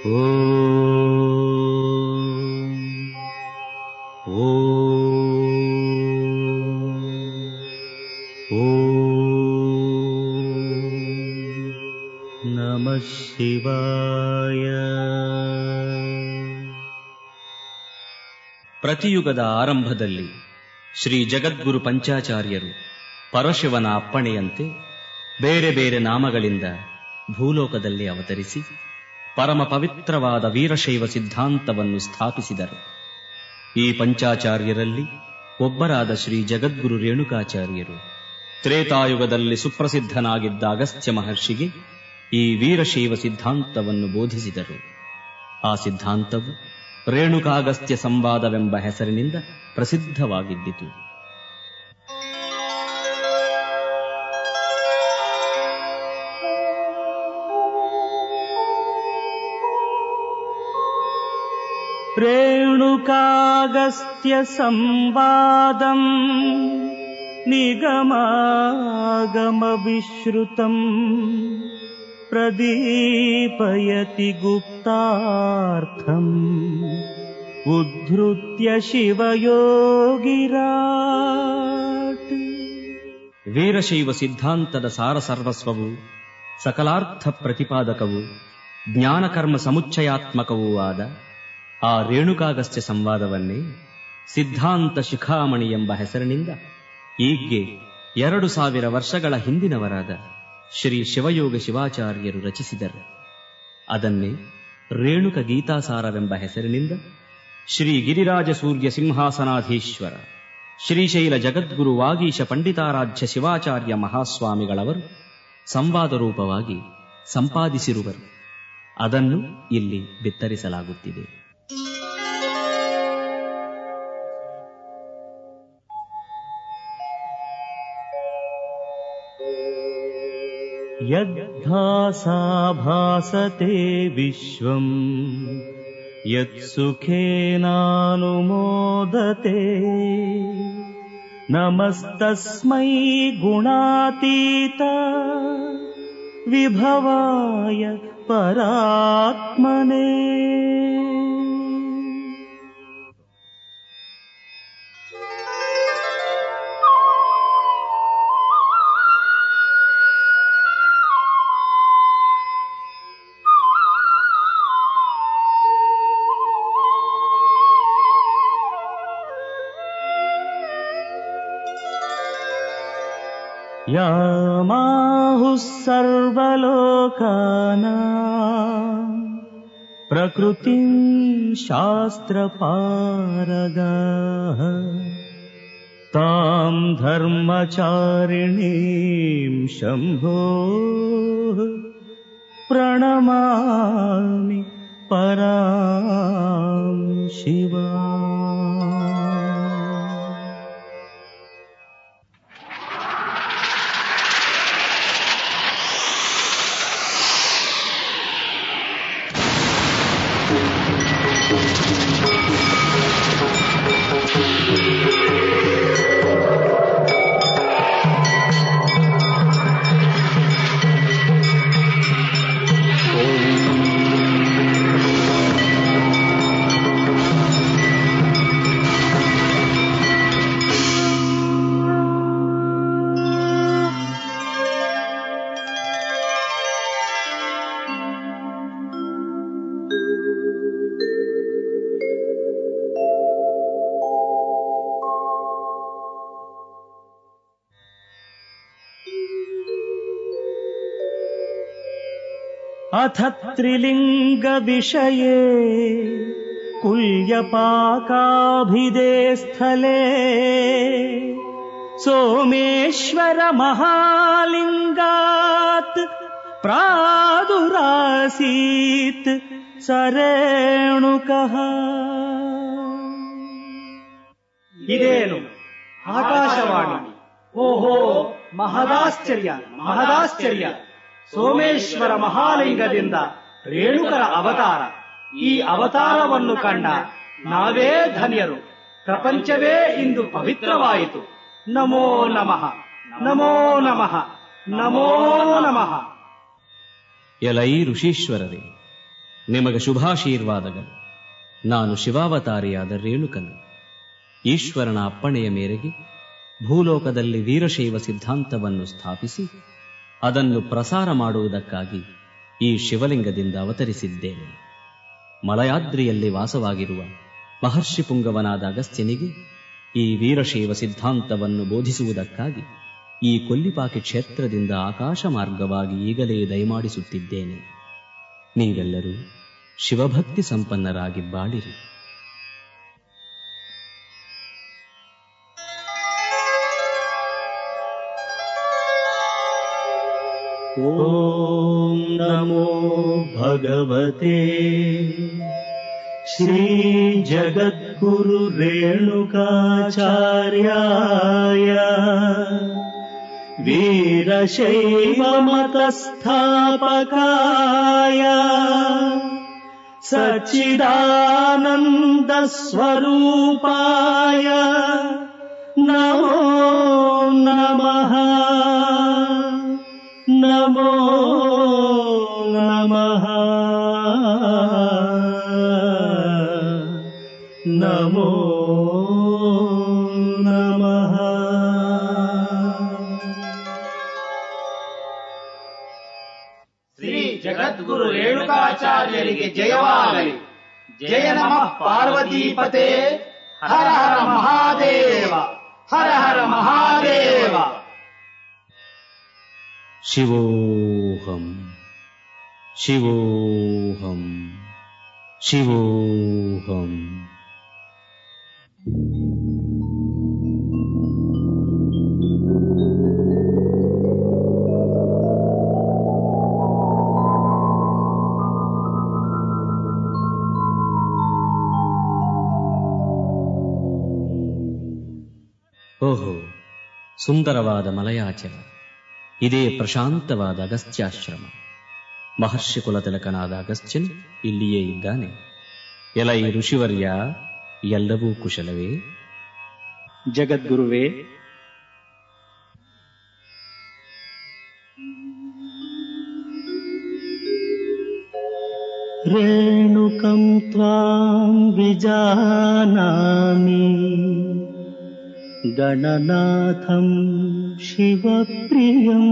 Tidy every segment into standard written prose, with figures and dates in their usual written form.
ನಮಃ ಶಿವಾಯ. ಪ್ರತಿಯುಗದ ಆರಂಭದಲ್ಲಿ ಶ್ರೀ ಜಗದ್ಗುರು ಪಂಚಾಚಾರ್ಯರು ಪರಶಿವನ ಅಪ್ಪಣೆಯಂತೆ ಬೇರೆ ಬೇರೆ ನಾಮಗಳಿಂದ ಭೂಲೋಕದಲ್ಲಿ ಅವತರಿಸಿ ಪರಮ ಪವಿತ್ರವಾದ ವೀರಶೈವ ಸಿದ್ಧಾಂತವನ್ನು ಸ್ಥಾಪಿಸಿದರು. ಈ ಪಂಚಾಚಾರ್ಯರಲ್ಲಿ ಒಬ್ಬರಾದ ಶ್ರೀ ಜಗದ್ಗುರು ರೇಣುಕಾಚಾರ್ಯರು ತ್ರೇತಾಯುಗದಲ್ಲಿ ಸುಪ್ರಸಿದ್ಧನಾಗಿದ್ದ ಅಗಸ್ತ್ಯ ಮಹರ್ಷಿಗೆ ಈ ವೀರಶೈವ ಸಿದ್ಧಾಂತವನ್ನು ಬೋಧಿಸಿದರು. ಆ ಸಿದ್ಧಾಂತವು ರೇಣುಕಾಗಸ್ತ್ಯ ಸಂವಾದವೆಂಬ ಹೆಸರಿನಿಂದ ಪ್ರಸಿದ್ಧವಾಗಿದ್ದಿತು. ರೇಣುಕಾಗಸ್ತ್ಯ ಸಂವಾದಂ ನಿಗಮಾಗಮ ವಿಶ್ರುತಂ ಪ್ರದೀಪಯತಿ ಗುಪ್ತಾರ್ಥಂ ಉದ್ಧೃತ್ಯ ಶಿವಯೋಗಿರಾಟ್. ವೀರಶೈವ ಸಿದ್ಧಾಂತದ ಸಾರಸರ್ವಸ್ವವು ಸಕಲಾರ್ಥ ಪ್ರತಿಪಾದಕವು ಜ್ಞಾನಕರ್ಮ ಸಮುಚ್ಚಯಾತ್ಮಕವೂ ಆದ ಆ ರೇಣುಕಾಗಸ್ತ್ಯ ಸಂವಾದವನ್ನೇ ಸಿದ್ಧಾಂತ ಶಿಖಾಮಣಿ ಎಂಬ ಹೆಸರಿನಿಂದ ಈಗ್ಗೆ 2000 ವರ್ಷಗಳ ಹಿಂದಿನವರಾದ ಶ್ರೀ ಶಿವಯೋಗ ಶಿವಾಚಾರ್ಯರು ರಚಿಸಿದರು. ಅದನ್ನೇ ರೇಣುಕ ಗೀತಾಸಾರವೆಂಬ ಹೆಸರಿನಿಂದ ಶ್ರೀ ಗಿರಿರಾಜ ಸೂರ್ಯ ಸಿಂಹಾಸನಾಧೀಶ್ವರ ಶ್ರೀಶೈಲ ಜಗದ್ಗುರು ವಾಗೀಶ ಪಂಡಿತಾರಾಧ್ಯ ಶಿವಾಚಾರ್ಯ ಮಹಾಸ್ವಾಮಿಗಳವರು ಸಂವಾದ ರೂಪವಾಗಿ ಸಂಪಾದಿಸಿರುವರು. ಅದನ್ನು ಇಲ್ಲಿ ಬಿತ್ತರಿಸಲಾಗುತ್ತಿದೆ. ಯದ್ಭಾಸಾ ಭಾಸತೆ ವಿಶ್ವಂ ಯತ್ಸುಖೇನಾನುಮೋದತೆ ನಮಸ್ತಸ್ಮೈ ಗುಣಾತೀತ ವಿಭವಾಯ ಪರಾತ್ಮನೇ. ಯಾಮಾಹುಃ ಸರ್ವಲೋಕಾನಾಂ ಪ್ರಕೃತಿಂ ಶಾಸ್ತ್ರಪಾರಗಾಃ ತಾಂ ಧರ್ಮಚಾರಿಣೀಂ ಶಂಭೋ ಪ್ರಣಮಾಮಿ ಪರಾಂ ಶಿವಾ. अथ त्रिलिंग विषये कुल्यपाकाभिदे स्थले सोमेश्वर महालिंगात् प्रादुरासीत् सरेणुकः. ಇದೇನು ಆಕಾಶವಾಣಿ? ಓಹೋ, ಮಹದಾಶ್ಚರ್ಯ ಮಹದಾಶ್ಚರ್ಯ. ಸೋಮೇಶ್ವರ ಮಹಾಲಿಂಗದಿಂದ ರೇಣುಕರ ಅವತಾರ. ಈ ಅವತಾರವನ್ನು ಕಂಡ ನಾವೇ ಧನ್ಯರು. ಪ್ರಪಂಚವೇ ಇಂದು ಪವಿತ್ರವಾಯಿತು. ನಮೋ ನಮಃ, ನಮೋ ನಮಃ, ನಮೋ ನಮಃ. ಎಲೈ ಋಷೀಶ್ವರರೇ, ನಿಮಗೆ ಶುಭಾಶೀರ್ವಾದಗಳು. ನಾನು ಶಿವಾವತಾರಿಯಾದ ರೇಣುಕನು. ಈಶ್ವರನ ಅಪ್ಪಣೆಯ ಮೇರೆಗೆ ಭೂಲೋಕದಲ್ಲಿ ವೀರಶೈವ ಸಿದ್ಧಾಂತವನ್ನು ಸ್ಥಾಪಿಸಿ ಅದನ್ನು ಪ್ರಸಾರ ಮಾಡುವುದಕ್ಕಾಗಿ ಈ ಶಿವಲಿಂಗದಿಂದ ಅವತರಿಸಿದ್ದೇನೆ. ಮಲಯಾದ್ರಿಯಲ್ಲಿ ವಾಸವಾಗಿರುವ ಮಹರ್ಷಿ ಪುಂಗವನಾದ ಅಗಸ್ತ್ಯನಿಗೆ ಈ ವೀರಶೈವ ಸಿದ್ಧಾಂತವನ್ನು ಬೋಧಿಸುವುದಕ್ಕಾಗಿ ಈ ಕೊಲ್ಲಿಪಾಕಿ ಕ್ಷೇತ್ರದಿಂದ ಆಕಾಶ ಮಾರ್ಗವಾಗಿ ಈಗಲೇ ದಯಮಾಡಿಸುತ್ತಿದ್ದೇನೆ. ನೀವೆಲ್ಲರೂ ಶಿವಭಕ್ತಿ ಸಂಪನ್ನರಾಗಿ ಬಾಳಿರಿ. ಓಂ ನಮೋ ಭಗವತೆ ಶ್ರೀ ಜಗದ್ಗುರು ರೇಣುಕಾಚಾರ್ಯಾಯ ವೀರಶೈವ ಮತಸ್ಥಾಪಕಾಯ ಸಚ್ಚಿದಾನಂದ ಸ್ವರೂಪಾಯ ನಮೋ ನಮಃ. ನಮೋ ನಮಃ. ನಮೋ ನಮಃ. ಶ್ರೀ ಜಗದ್ಗುರು ರೇಣುಕಾಚಾರ್ಯರಿಗೆ ಜಯವಾಗಲಿ. ಜಯ ನಮಃ ಪಾರ್ವತೀಪತೆ. ಹರ ಹರ ಮಹಾದೇವ. ಹರ ಹರ ಮಹಾದೇವ. ಶಿವೋಹಂ ಶಿವೋಹಂ ಶಿವೋಹಂ. ಓಹೋ, ಸುಂದರವಾದ ಮಲಯಾಚಲ. ಇದೇ ಪ್ರಶಾಂತವಾದ ಅಗಸ್ತ್ಯಾಶ್ರಮ. ಮಹರ್ಷಿ ಕುಲತಿಲಕನಾದ ಅಗಸ್ತ್ಯನು ಇಲ್ಲಿಯೇ ಇದ್ದಾನೆ. ಎಲೈ ಋಷಿವರ್ಯ, ಎಲ್ಲವೂ ಕುಶಲವೇ? ಜಗದ್ಗುರುವೇ, ರೇಣುಕಂ ತ್ವಾಂ ವಿಜಾನಾಮಿ ಗಣನಾಥಂ ಶಿವಪ್ರಿಯಂ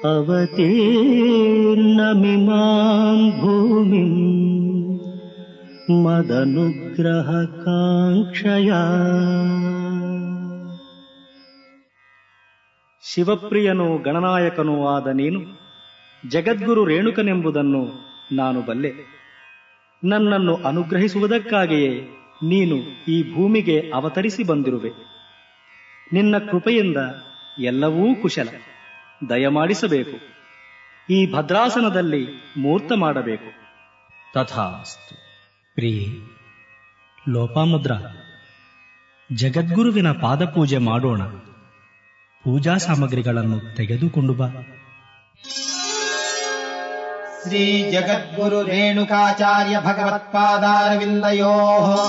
ಅವತೀರ್ಣಮಿಮಾಂ ಭೂಮಿಂ ಮದನುಗ್ರಹ ಕಾಂಕ್ಷಯ. ಶಿವಪ್ರಿಯನೂ ಗಣನಾಯಕನೂ ಆದ ನೀನು ಜಗದ್ಗುರು ರೇಣುಕನೆಂಬುದನ್ನು ನಾನು ಬಲ್ಲೆ. ನನ್ನನ್ನು ಅನುಗ್ರಹಿಸುವುದಕ್ಕಾಗಿಯೇ ನೀನು ಈ ಭೂಮಿಗೆ ಅವತರಿಸಿ ಬಂದಿರುವೆ. ನಿನ್ನ ಕೃಪೆಯಿಂದ ಎಲ್ಲವೂ ಕುಶಲ. ದಯಮಾಡಿಸಬೇಕು. ಈ ಭದ್ರಾಸನದಲ್ಲಿ ಮೂರ್ತ ಮಾಡಬೇಕು. ತಥಾಸ್ತು. ಪ್ರಿಯೆ ಲೋಪಾಮುದ್ರ, ಜಗದ್ಗುರುವಿನ ಪಾದಪೂಜೆ ಮಾಡೋಣ. ಪೂಜಾ ಸಾಮಗ್ರಿಗಳನ್ನು ತೆಗೆದುಕೊಂಡು ಬಾ. ಶ್ರೀ ಜಗದ್ಗುರು ರೇಣುಕಾಚಾರ್ಯ ಭಗವತ್ಪಾದಾರವಿಂದಯೋಃ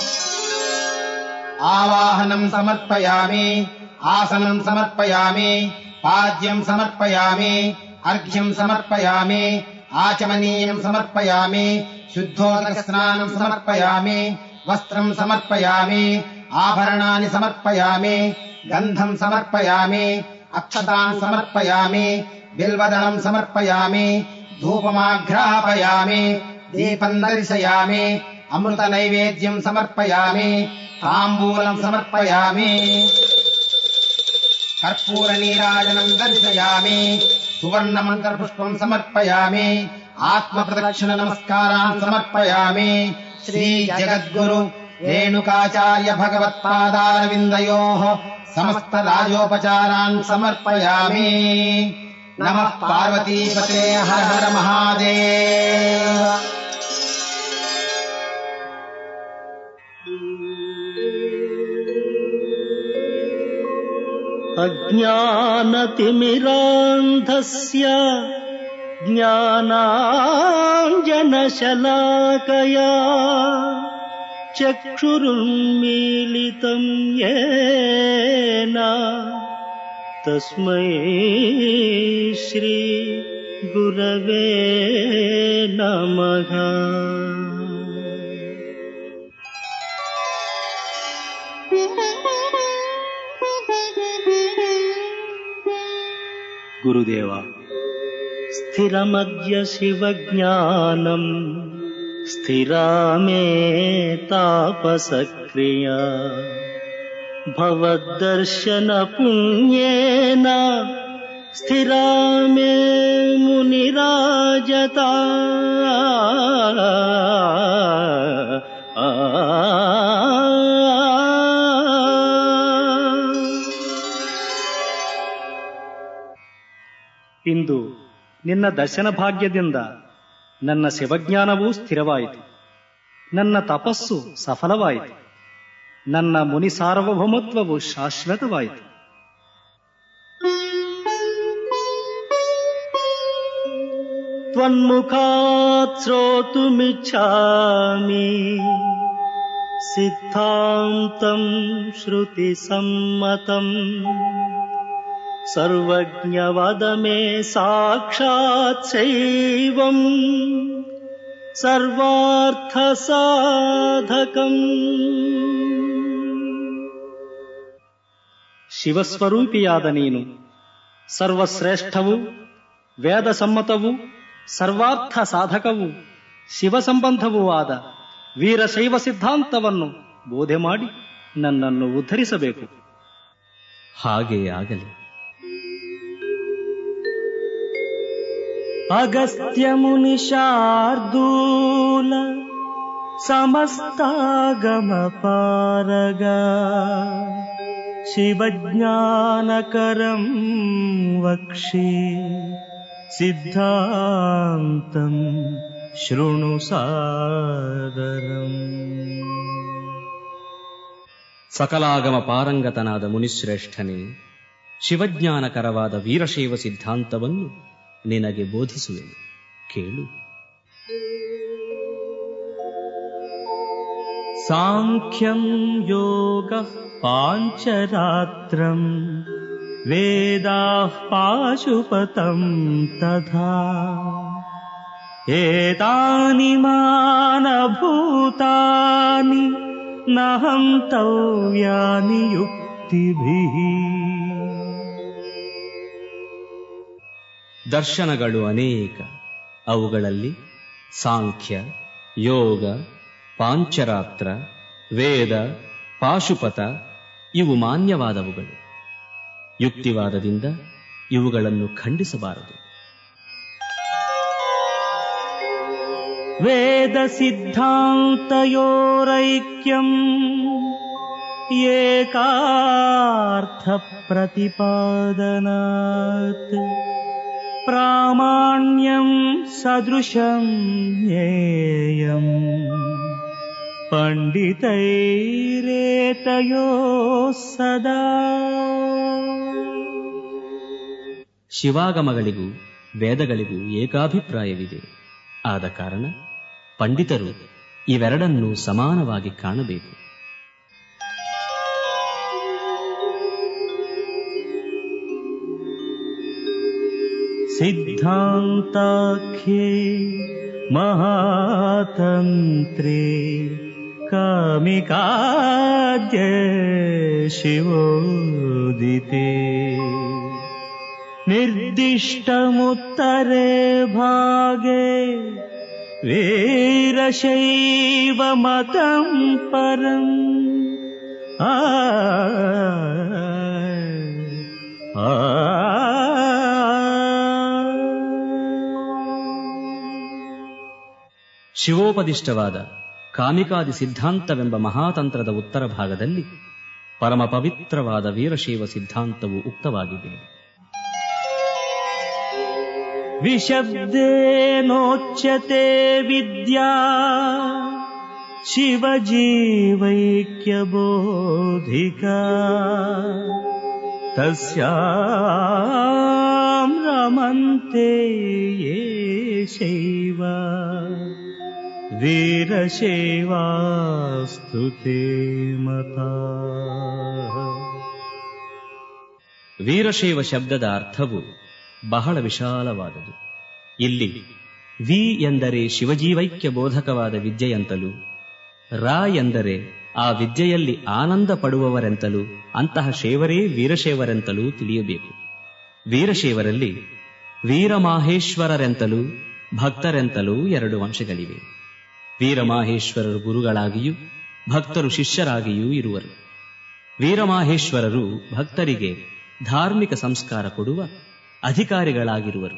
ಆವಾಹನಂ ಸಮರ್ಪಯಾಮಿ. ಆಸನಂ ಸಮರ್ಪಯಾಮಿ. ಪಾದ್ಯಂ ಸಮರ್ಪಯಾಮಿ. ಅರ್ಘ್ಯಂ ಸಮರ್ಪಯಾಮಿ. ಆಚಮನೀಯಂ ಸಮರ್ಪಯಾಮಿ. ಶುದ್ಧೋದಕ ಸ್ನಾನಂ ಸಮರ್ಪಯಾಮಿ. ವಸ್ತ್ರಂ ಸಮರ್ಪಯಾಮಿ. ಆಭರಣಾನಿ ಸಮರ್ಪಯಾಮಿ. ಗಂಧಂ ಸಮರ್ಪಯಾಮಿ. ಅಕ್ಷತಾನ್ ಸಮರ್ಪಯಾಮಿ. ಬಿಲ್ವದಳಂ ಸಮರ್ಪಯಾಮಿ. ಧೂಪಮಾಘ್ರಾಪಯಾಮಿ. ದೀಪಂ ದರ್ಶಯಾಮಿ. ಅಮೃತ ನೈವೇದ್ಯಂ ಸಮರ್ಪಯಾಮಿ. ತಾಂಬೂಲಂ ಸಮರ್ಪಯಾಮಿ. ಕರ್ಪೂರ ನೀರಾಜನಂ ದರ್ಶಯಾಮಿ. ಸುವರ್ಣ ಮಂತ್ರ ಪುಷ್ಪಂ ಸಮರ್ಪಯಾಮಿ. ಆತ್ಮ ಪ್ರದಕ್ಷಿಣ ನಮಸ್ಕಾರಾನ್ ಸಮರ್ಪಯಾಮಿ. ಶ್ರೀ ಜಗದ್ಗುರು ರೇಣುಕಾಚಾರ್ಯ ಭಗವತ್ಪಾದಾರವಿಂದಯೋಃ ಸಮಸ್ತ ರಾಜೋಪಚಾರಾನ್ ಸಮರ್ಪಯಾಮಿ. ನಮಃ ಪಾರ್ವತೀಪತೆ. ಹರ ಹರ ಮಹಾದೇವ. ಅಜ್ಞಾನತಿಮಿರಾಂಧಸ್ಯ ಜ್ಞಾನಾಂಜನಶಲಾಕಯಾ ಚಕ್ಷುರುನ್ಮೀಲಿತಂ ಯೇನ ತಸ್ಮೈ ಶ್ರೀ ಗುರವೇ ನಮಃ. ಗುರುದೇವ, ಸ್ಥಿರಮದ್ಯ ಶಿವಜ್ಞಾನಂ ಸ್ಥಿರಾ ಮೇ ತಾಪಸಕ್ರಿಯ ಭವದ್ದರ್ಶನ ಪುಣ್ಯೇನ ಸ್ಥಿರಾ ಮೇ ಮುನಿರಾಜತಾ. ಇಂದು ನಿನ್ನ ದರ್ಶನ ಭಾಗ್ಯದಿಂದ ನನ್ನ ಶಿವಜ್ಞಾನವೂ ಸ್ಥಿರವಾಯಿತು, ನನ್ನ ತಪಸ್ಸು ಸಫಲವಾಯಿತು, ನನ್ನ ಮುನಿ ಸಾರ್ವಭೌಮತ್ವವು ಶಾಶ್ವತವಾಯಿತು. ತ್ವನ್ಮುಖಾತ್ ಶ್ರೋತುಮಿಚ್ಛಾಮಿ ಸಿದ್ಧಾಂತಂ ಶ್ರುತಿ ಸಮ್ಮತಂ ಸರ್ವಜ್ಞ ವದ ಮೇ ಸಾಕ್ಷಾತ್ ಶೈವಂ ಸರ್ವಾರ್ಥ ಸಾಧಕಂ. ಶಿವಸ್ವರೂಪಿಯಾದ ನೀನು ಸರ್ವಶ್ರೇಷ್ಠವೂ ವೇದ ಸಮ್ಮತವೂ ಸರ್ವಾರ್ಥ ಸಾಧಕವೂ ಶಿವ ಸಂಬಂಧವೂ ಆದ ವೀರಶೈವ ಸಿದ್ಧಾಂತವನ್ನು ಬೋಧೆ ಮಾಡಿ ನನ್ನನ್ನು ಉದ್ಧರಿಸಬೇಕು. ಹಾಗೆಯೇ ಆಗಲಿ. ಅಗಸ್ತ್ಯ ಮುನಿ ಶಾರ್ದೂಲ ಸಮಸ್ತಾಗಮ ಪಾರಗ ಶಿವಜ್ಞಾನಕರಂ ವಕ್ಷಿ ಸಿದ್ಧಾಂತಂ ಶೃಣು ಸಾದರಂ. ಸಕಲಾಗಮ ಪಾರಂಗತನಾದ ಮುನಿಶ್ರೇಷ್ಠನೇ, ಶಿವಜ್ಞಾನಕರವಾದ ವೀರಶೈವ ಸಿದ್ಧಾಂತವನ್ನು ನಿನಗೆ ಬೋಧಿಸುವೆನು, ಕೇಳು. ಸಾಂಖ್ಯಂ ಯೋಗ ಪಾಂಚರಾತ್ರಂ ವೇದಾಃ ಪಾಶುಪತಂ ತಥಾ ಏತಾನಿ ಮಾನಭೂತಾನಿ ನ ಹಂತವ್ಯಾನಿ ಯುಕ್ತಿಭಿಃ. ದರ್ಶನಗಳು ಅನೇಕ, ಅವುಗಳಲ್ಲಿ ಸಾಂಖ್ಯ, ಯೋಗ, ಪಾಂಚರಾತ್ರ, ವೇದ, ಪಾಶುಪತ ಇವು ಮಾನ್ಯವಾದವುಗಳು. ಯುಕ್ತಿವಾದದಿಂದ ಇವುಗಳನ್ನು ಖಂಡಿಸಬಾರದು. ವೇದ ಸಿದ್ಧಾಂತಯೋರೈಕ್ಯಂ ಏಕಾರ್ಥ ಪ್ರತಿಪಾದನಾತ್ ಪ್ರಾಮಾಣ್ಯಂ ಸದೃಶಂ ಜ್ಞೇಯಂ ಪಂಡಿತೈರೇತಯೋ ಸದಾ. ಶಿವಾಗಮಗಳಿಗೂ ವೇದಗಳಿಗೂ ಏಕಾಭಿಪ್ರಾಯವಿದೆ. ಆದ ಕಾರಣ ಪಂಡಿತರು ಇವೆರಡನ್ನೂ ಸಮಾನವಾಗಿ ಕಾಣಬೇಕು. ಸಿದ್ಧಾಂತಾಖ್ಯೆ ಮಹಾತಂತ್ರೇ ಕಾಮಿಕಾದ್ಯ ಶಿವೋದಿತೆ ನಿರ್ದಿಷ್ಟಮುತ್ತರೆ ಭಾಗೆ ವೀರಶೈವ ಮತಂ ಪರಂ. ಶಿವೋಪದಿಷ್ಟವಾದ ಕಾಮಿಕಾದಿ ಸಿದ್ಧಾಂತವೆಂಬ ಮಹಾತಂತ್ರದ ಉತ್ತರ ಭಾಗದಲ್ಲಿ ಪರಮ ಪವಿತ್ರವಾದ ವೀರಶೈವ ಸಿದ್ಧಾಂತವು ಉಕ್ತವಾಗಿದೆ. ವಿಶಬ್ದೇನೋಚ್ಯತೆ ವಿದ್ಯಾ ಶಿವಜೀವೈಕ್ಯಬೋಧಿಕಾ ತಸ್ಯಾಂ ರಮಂತೆ ಯೇ ಶೈವ ವೀರಶೈವಾಸ್ತು ತೇ ಮತಾ. ವೀರಶೈವ ಶಬ್ದದ ಅರ್ಥವು ಬಹಳ ವಿಶಾಲವಾದುದು. ಇಲ್ಲಿ ವಿ ಎಂದರೆ ಶಿವಜೀವೈಕ್ಯ ಬೋಧಕವಾದ ವಿದ್ಯೆಯಂತಲೂ, ರಾ ಎಂದರೆ ಆ ವಿದ್ಯೆಯಲ್ಲಿ ಆನಂದ ಪಡುವವರೆಂತಲೂ, ಅಂತಹ ಶೇವರೇ ವೀರಶೇವರೆಂತಲೂ ತಿಳಿಯಬೇಕು. ವೀರಶೇವರಲ್ಲಿ ವೀರಮಾಹೇಶ್ವರರೆಂತಲೂ ಭಕ್ತರೆಂತಲೂ 2 ಅಂಶಗಳಿವೆ. ವೀರಮಾಹೇಶ್ವರರು ಗುರುಗಳಾಗಿಯೂ ಭಕ್ತರು ಶಿಷ್ಯರಾಗಿಯೂ ಇರುವರು. ವೀರಮಾಹೇಶ್ವರರು ಭಕ್ತರಿಗೆ ಧಾರ್ಮಿಕ ಸಂಸ್ಕಾರ ಕೊಡುವ ಅಧಿಕಾರಿಗಳಾಗಿರುವರು.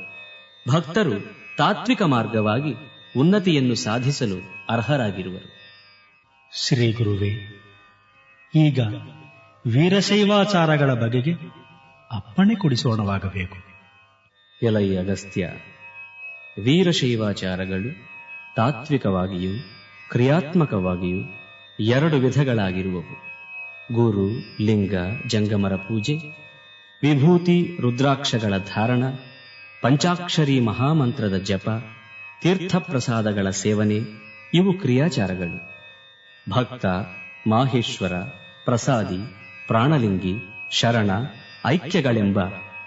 ಭಕ್ತರು ತಾತ್ವಿಕ ಮಾರ್ಗವಾಗಿ ಉನ್ನತಿಯನ್ನು ಸಾಧಿಸಲು ಅರ್ಹರಾಗಿರುವರು. ಶ್ರೀ ಗುರುವೇ, ಈಗ ವೀರಶೈವಾಚಾರಗಳ ಬಗೆಗೆ ಅಪ್ಪಣೆ ಕೊಡಿಸೋಣವಾಗಬೇಕು. ಎಲೈ ಅಗಸ್ತ್ಯ, ವೀರಶೈವಾಚಾರಗಳು ತಾತ್ವಿಕವಾಗಿಯೂ ಕ್ರಿಯಾತ್ಮಕವಾಗಿಯೂ 2 ವಿಧಗಳಾಗಿರುವವು. ಗುರು ಲಿಂಗ ಜಂಗಮರ ಪೂಜೆ, ವಿಭೂತಿ ರುದ್ರಾಕ್ಷಗಳ ಧಾರಣ, ಪಂಚಾಕ್ಷರಿ ಮಹಾಮಂತ್ರದ ಜಪ, ತೀರ್ಥಪ್ರಸಾದಗಳ ಸೇವನೆ ಇವು ಕ್ರಿಯಾಚಾರಗಳು. ಭಕ್ತ, ಮಾಹೇಶ್ವರ, ಪ್ರಸಾದಿ, ಪ್ರಾಣಲಿಂಗಿ, ಶರಣ, ಐಕ್ಯಗಳೆಂಬ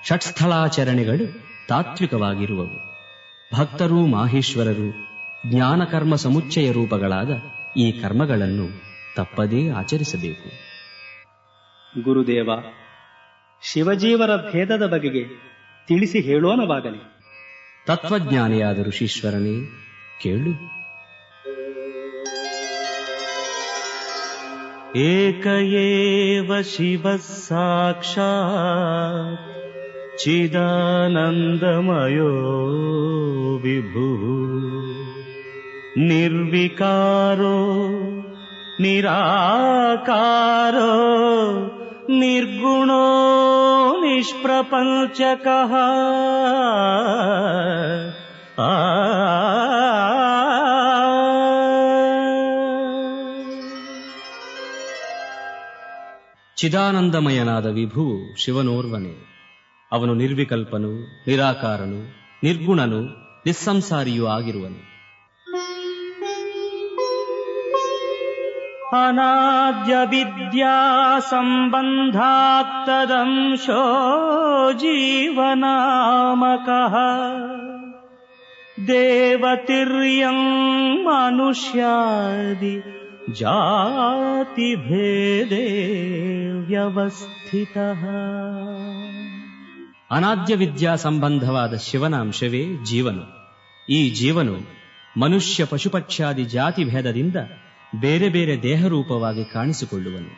ಷಟ್ಸ್ಥಳಾಚರಣೆಗಳು ತಾತ್ವಿಕವಾಗಿರುವವು. ಭಕ್ತರು ಮಾಹೇಶ್ವರರು ಜ್ಞಾನಕರ್ಮ ಸಮುಚ್ಚಯ ರೂಪಗಳಾದ ಈ ಕರ್ಮಗಳನ್ನು ತಪ್ಪದೇ ಆಚರಿಸಬೇಕು. ಗುರುದೇವ, ಶಿವಜೀವರ ಭೇದದ ಬಗೆಗೆ ತಿಳಿಸಿ ಹೇಳೋಣವಾಗಲಿ. ತತ್ವಜ್ಞಾನಿಯಾದ ಋಷೀಶ್ವರನೇ ಕೇಳು. ಏಕ ಏವ ಶಿವಃ ಸಾಕ್ಷಾತ್ ಚಿದಾನಂದಮಯೋ ವಿಭುಃ ನಿರ್ವಿಕಾರೋ ನಿರಾಕಾರೋ ನಿರ್ಗುಣೋ ನಿಷ್ಪ್ರಪಂಚಕಃ. ಚಿದಾನಂದಮಯನಾದ ವಿಭುವು ಶಿವನೋರ್ವನೇ. ಅವನು ನಿರ್ವಿಕಲ್ಪನು, ನಿರಾಕಾರನು, ನಿರ್ಗುಣನು, ನಿಸ್ಸಂಸಾರಿಯೂ ಆಗಿರುವನು. ಅನಾದ್ಯ ವಿದ್ಯಾ ಸಂಬಂಧಾತ್ತದಂಶೋ ಜೀವನಾಮಕಃ ದೇವತಿರ್ಯಂ ಮನುಷ್ಯಾದಿ ಜಾತಿ ಭೇದೇ ವ್ಯವಸ್ಥಿತಃ. ಅನಾದ್ಯ ವಿದ್ಯಾ ಸಂಬಂಧವಾದ ಶಿವನ ಅಂಶವೇ ಜೀವನು. ಈ ಜೀವನು ಮನುಷ್ಯ ಪಶುಪಕ್ಷಾದಿ ಜಾತಿ ಭೇದದಿಂದ ಬೇರೆ ಬೇರೆ ದೇಹರೂಪವಾಗಿ ಕಾಣಿಸಿಕೊಳ್ಳುವನು.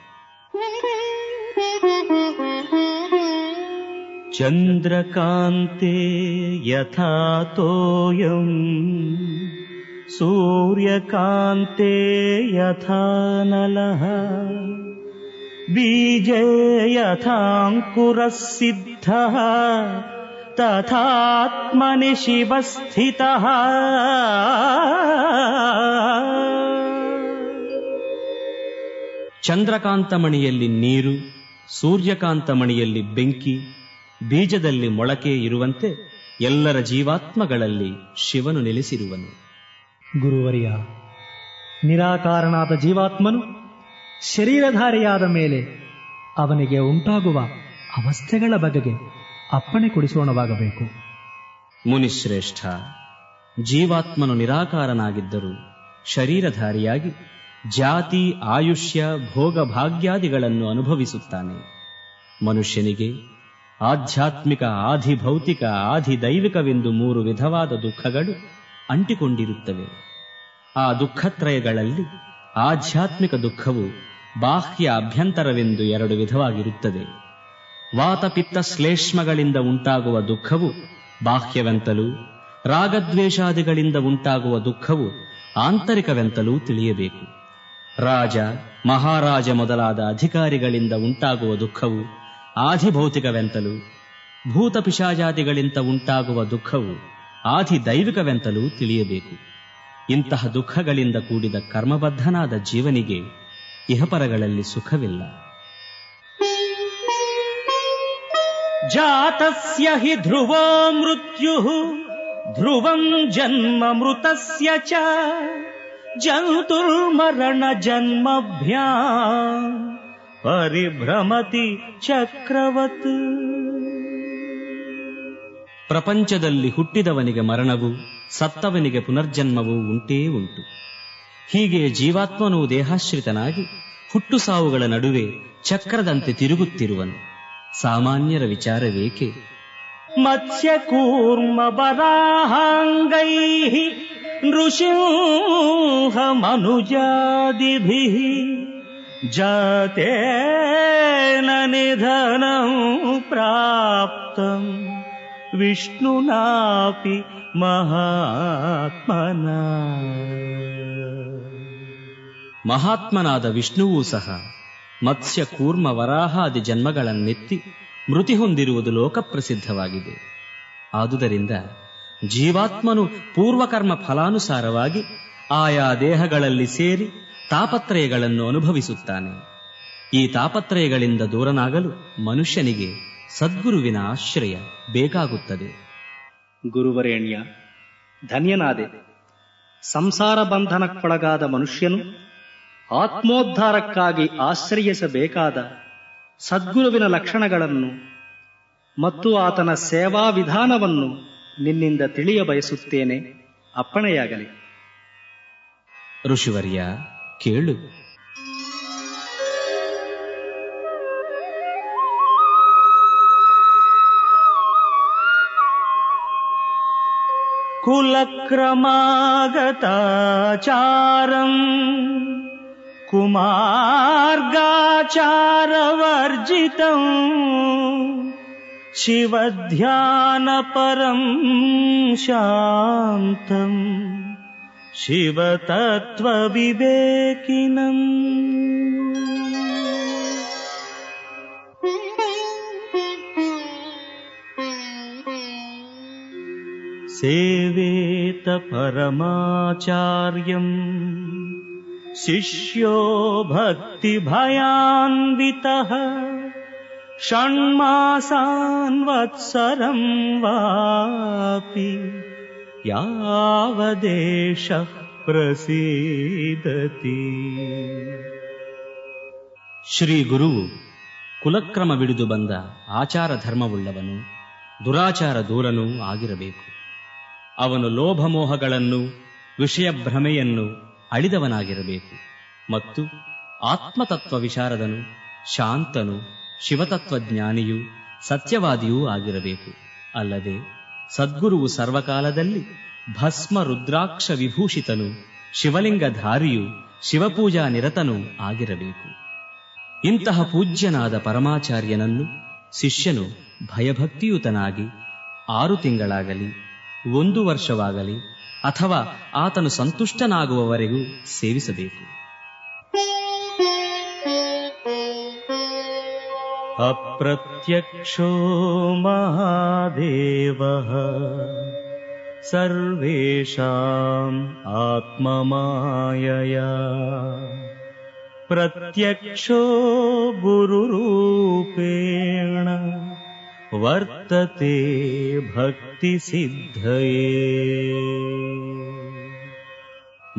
ಚಂದ್ರಕಾಂತೆ ಯಥಾ ತೋಯಂ ಸೂರ್ಯಕಾಂತೆ ಯಥಾ ನಲಃ ಬೀಜೇ ಯಥಾಂಕುರಃ ಸಿದ್ಧಃ ತಥಾತ್ಮನಿ ಶಿವಸ್ಥಿತಃ. ಚಂದ್ರಕಾಂತಮಣಿಯಲ್ಲಿ ನೀರು, ಸೂರ್ಯಕಾಂತಮಣಿಯಲ್ಲಿ ಬೆಂಕಿ, ಬೀಜದಲ್ಲಿ ಮೊಳಕೆ ಇರುವಂತೆ ಎಲ್ಲರ ಜೀವಾತ್ಮಗಳಲ್ಲಿ ಶಿವನು ನೆಲೆಸಿರುವನು. ಗುರುವರಿಯ, ನಿರಾಕಾರನಾದ ಜೀವಾತ್ಮನು ಶರೀರಧಾರಿಯಾದ ಮೇಲೆ ಅವನಿಗೆ ಉಂಟಾಗುವ ಅವಸ್ಥೆಗಳ ಬಗೆಗೆ ಅಪ್ಪಣೆ ಕೊಡಿಸೋಣವಾಗಬೇಕು. ಮುನಿಶ್ರೇಷ್ಠ, ಜೀವಾತ್ಮನು ನಿರಾಕಾರನಾಗಿದ್ದರೂ ಶರೀರಧಾರಿಯಾಗಿ ಜಾತಿ, ಆಯುಷ್ಯ, ಭೋಗ ಭಾಗ್ಯಾದಿಗಳನ್ನು ಅನುಭವಿಸುತ್ತಾನೆ. ಮನುಷ್ಯನಿಗೆ ಆಧ್ಯಾತ್ಮಿಕ, ಆಧಿಭೌತಿಕ, ಆಧಿದೈವಿಕವೆಂದು 3 ವಿಧವಾದ ದುಃಖಗಳು ಅಂಟಿಕೊಂಡಿರುತ್ತವೆ. ಆ ದುಃಖತ್ರಯಗಳಲ್ಲಿ ಆಧ್ಯಾತ್ಮಿಕ ದುಃಖವು ಬಾಹ್ಯ ಅಭ್ಯಂತರವೆಂದು 2 ವಿಧವಾಗಿರುತ್ತದೆ. ವಾತಪಿತ್ತ ಶ್ಲೇಷ್ಮಗಳಿಂದ ಉಂಟಾಗುವ ದುಃಖವು ಬಾಹ್ಯವೆಂತಲೂ, ರಾಗದ್ವೇಷಾದಿಗಳಿಂದ ಉಂಟಾಗುವ ದುಃಖವು ಆಂತರಿಕವೆಂತಲೂ ತಿಳಿಯಬೇಕು. ರಾಜ, ಮಹಾರಾಜ ಮೊದಲಾದ ಅಧಿಕಾರಿಗಳಿಂದ ಉಂಟಾಗುವ ದುಃಖವು ಆಧಿಭೌತಿಕವೆಂತಲೂ, ಭೂತ ಪಿಶಾಚಾದಿಗಳಿಂದ ಉಂಟಾಗುವ ದುಃಖವು ಆಧಿದೈವಿಕವೆಂತಲೂ ತಿಳಿಯಬೇಕು. ಇಂತಹ ದುಃಖಗಳಿಂದ ಕೂಡಿದ ಕರ್ಮಬದ್ಧನಾದ ಜೀವನಿಗೆ ಇಹಪರಗಳಲ್ಲಿ ಸುಖವಿಲ್ಲ. ಜಾತಸ್ಯ ಹಿ ಧ್ರುವೋ ಮೃತ್ಯುಃ ಧ್ರುವಂ ಜನ್ಮ ಮೃತಸ್ಯ ಚ ಜಂತುರ್ಮರಣ ಜನ್ಮಭ್ಯಾಂ ಪರಿಭ್ರಮತಿ ಚಕ್ರವತ್. ಪ್ರಪಂಚದಲ್ಲಿ ಹುಟ್ಟಿದವನಿಗೆ ಮರಣವು, ಸತ್ತವನಿಗೆ ಪುನರ್ಜನ್ಮವೂ ಉಂಟೇ ಉಂಟು. ಹೀಗೆ ಜೀವಾತ್ಮನು ದೇಹಾಶ್ರಿತನಾಗಿ ಹುಟ್ಟು ಸಾವುಗಳ ನಡುವೆ ಚಕ್ರದಂತೆ ತಿರುಗುತ್ತಿರುವನು. ಸಾಮಾನ್ಯರ ವಿಚಾರವೇಕೆ? ಮತ್ಸ್ಯ ಕೂರ್ಮ ವರಾಹಾಂಗೈಃ ನೃಸಿಂಹ ಮನುಜಾದಿಭಿಃ ಜಾತೇನ ನಿಧನಂ ಪ್ರಾಪ್ತಂ ವಿಷ್ಣುನಾಪಿ ಮಹಾತ್ಮನಾ. ಮಹಾತ್ಮನಾದ ವಿಷ್ಣುವೂ ಸಹ ಮತ್ಸ್ಯ ಕೂರ್ಮ ವರಾಹಾದಿ ಜನ್ಮಗಳನ್ನೆತ್ತಿ ಮೃತಿ ಹೊಂದಿರುವುದು ಲೋಕಪ್ರಸಿದ್ಧವಾಗಿದೆ. ಆದುದರಿಂದ ಜೀವಾತ್ಮನು ಪೂರ್ವಕರ್ಮ ಫಲಾನುಸಾರವಾಗಿ ಆಯಾ ದೇಹಗಳಲ್ಲಿ ಸೇರಿ ತಾಪತ್ರಯಗಳನ್ನು ಅನುಭವಿಸುತ್ತಾನೆ. ಈ ತಾಪತ್ರಯಗಳಿಂದ ದೂರನಾಗಲು ಮನುಷ್ಯನಿಗೆ ಸದ್ಗುರುವಿನ ಆಶ್ರಯ ಬೇಕಾಗುತ್ತದೆ. ಗುರುವರೇಣ್ಯ, ಧನ್ಯನಾದೆ. ಸಂಸಾರ ಬಂಧನಕ್ಕೊಳಗಾದ ಮನುಷ್ಯನು ಆತ್ಮೋದ್ಧಾರಕ್ಕಾಗಿ ಆಶ್ರಯಿಸಬೇಕಾದ ಸದ್ಗುರುವಿನ ಲಕ್ಷಣಗಳನ್ನು ಮತ್ತು ಆತನ ಸೇವಾ ವಿಧಾನವನ್ನು ನಿನ್ನಿಂದ ತಿಳಿಯ ಬಯಸುತ್ತೇನೆ. ಅಪ್ಪಣೆಯಾಗಲಿ. ಋಷಿವರ್ಯ, ಕೇಳು. ಕುಲಕ್ರಮಾಗತಾಚಾರಂ ಕುಮಾರ್ಗಾಚಾರವರ್ಜಿತಂ ಶಿವಧ್ಯಾನಪರಂ ಶಾಂತಂ ಶಿವತತ್ವವಿವೇಕಿನಂ. ಸೇವೇತ ಪರಮಾಚಾರ್ಯಂ ಶಿಷ್ಯೋ ಭಕ್ತಿಭಯಾನ್ವಿತಃ ಷಣ್ಮಾಸಾನ್ ವತ್ಸರಂ ವಾಪಿ ಯಾವದೇಶ ಪ್ರಸೀದತಿ. ಶ್ರೀ ಗುರುವು ಕುಲಕ್ರಮವಿಡಿದು ಬಂದ ಆಚಾರ ಧರ್ಮವುಳ್ಳವನು, ದುರಾಚಾರ ದೂರನೂ ಆಗಿರಬೇಕು. ಅವನು ಲೋಭಮೋಹಗಳನ್ನು, ವಿಷಯ ಭ್ರಮೆಯನ್ನು ಅಳಿದವನಾಗಿರಬೇಕು ಮತ್ತು ಆತ್ಮತತ್ವ ವಿಶಾರದನು, ಶಾಂತನು, ಶಿವತತ್ವಜ್ಞಾನಿಯೂ ಸತ್ಯವಾದಿಯೂ ಆಗಿರಬೇಕು. ಅಲ್ಲದೆ ಸದ್ಗುರುವು ಸರ್ವಕಾಲದಲ್ಲಿ ಭಸ್ಮ ರುದ್ರಾಕ್ಷ ವಿಭೂಷಿತನು, ಶಿವಲಿಂಗಧಾರಿಯೂ ಶಿವಪೂಜಾ ನಿರತನೂ ಆಗಿರಬೇಕು. ಇಂತಹ ಪೂಜ್ಯನಾದ ಪರಮಾಚಾರ್ಯನನ್ನು ಶಿಷ್ಯನು ಭಯಭಕ್ತಿಯುತನಾಗಿ 6 ತಿಂಗಳಾಗಲಿ 1 ವರ್ಷವಾಗಲಿ ಅಥವಾ ಆತನು ಸಂತುಷ್ಟನಾಗುವವರೆಗೂ ಸೇವಿಸಬೇಕು. ಅಪ್ರತ್ಯಕ್ಷೋ ಮಹಾದೇವಃ ಸರ್ವೇಷಾಂ ಆತ್ಮಮಾಯಯಾ ಪ್ರತ್ಯಕ್ಷೋ ಗುರುರೂಪೇಣ ವರ್ತತೆ ಭಕ್ತಿ ಸಿದ್ಧಯೇ.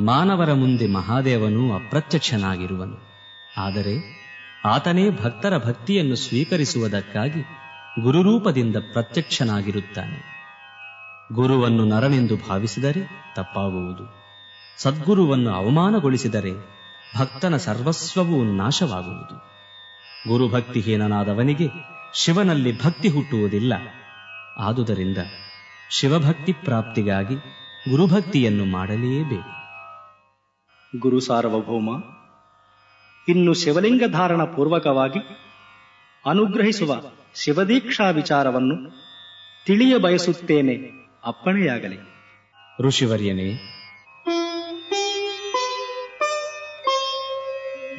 ಮಾನವರ ಮುಂದೆ ಮಹಾದೇವನು ಅಪ್ರತ್ಯಕ್ಷನಾಗಿರುವನು. ಆದರೆ ಆತನೇ ಭಕ್ತರ ಭಕ್ತಿಯನ್ನು ಸ್ವೀಕರಿಸುವುದಕ್ಕಾಗಿ ಗುರುರೂಪದಿಂದ ಪ್ರತ್ಯಕ್ಷನಾಗಿರುತ್ತಾನೆ. ಗುರುವನ್ನು ನರನೆಂದು ಭಾವಿಸಿದರೆ ತಪ್ಪಾಗುವುದು. ಸದ್ಗುರುವನ್ನು ಅವಮಾನಗೊಳಿಸಿದರೆ ಭಕ್ತನ ಸರ್ವಸ್ವವೂ ನಾಶವಾಗುವುದು. ಗುರುಭಕ್ತಿಹೀನನಾದವನಿಗೆ ಶಿವನಲ್ಲಿ ಭಕ್ತಿ ಹುಟ್ಟುವುದಿಲ್ಲ. ಆದುದರಿಂದ ಶಿವಭಕ್ತಿ ಪ್ರಾಪ್ತಿಗಾಗಿ ಗುರುಭಕ್ತಿಯನ್ನು ಮಾಡಲೇಬೇಕು. ಗುರು ಸಾರ್ವಭೌಮ, ಇನ್ನು ಶಿವಲಿಂಗ ಧಾರಣ ಪೂರ್ವಕವಾಗಿ ಅನುಗ್ರಹಿಸುವ ಶಿವದೀಕ್ಷಾ ವಿಚಾರವನ್ನು ತಿಳಿಯ ಬಯಸುತ್ತೇನೆ. ಅಪ್ಪಣೆಯಾಗಲಿ. ಋಷಿವರ್ಯನೇ,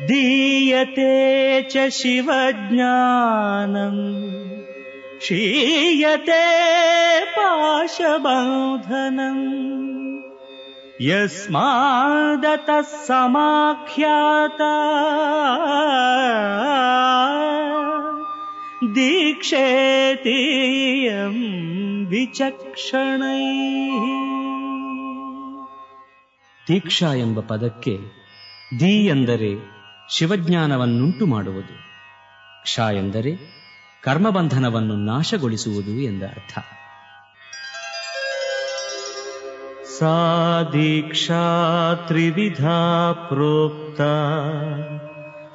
ದೀಯತೆ ಚ ಶಿವಜ್ಞಾನಂ ಕ್ಷೀಯತೆ ಪಾಶಬಂಧನಂ ಯಸ್ಮಾದತಃ ಸಮಾಖ್ಯಾತ ದೀಕ್ಷೇತಿಯಂ ವಿಚಕ್ಷಣೈಃ. ದೀಕ್ಷಾ ಎಂಬ ಪದಕ್ಕೆ ದಿ ಎಂದರೆ ಶಿವಜ್ಞಾನವನ್ನುಂಟು ಮಾಡುವುದು, ಕ್ಷ ಎಂದರೆ ಕರ್ಮಬಂಧನವನ್ನು ನಾಶಗೊಳಿಸುವುದು ಎಂದ ಅರ್ಥ. सा दीक्षा त्रिविधा प्रोक्ता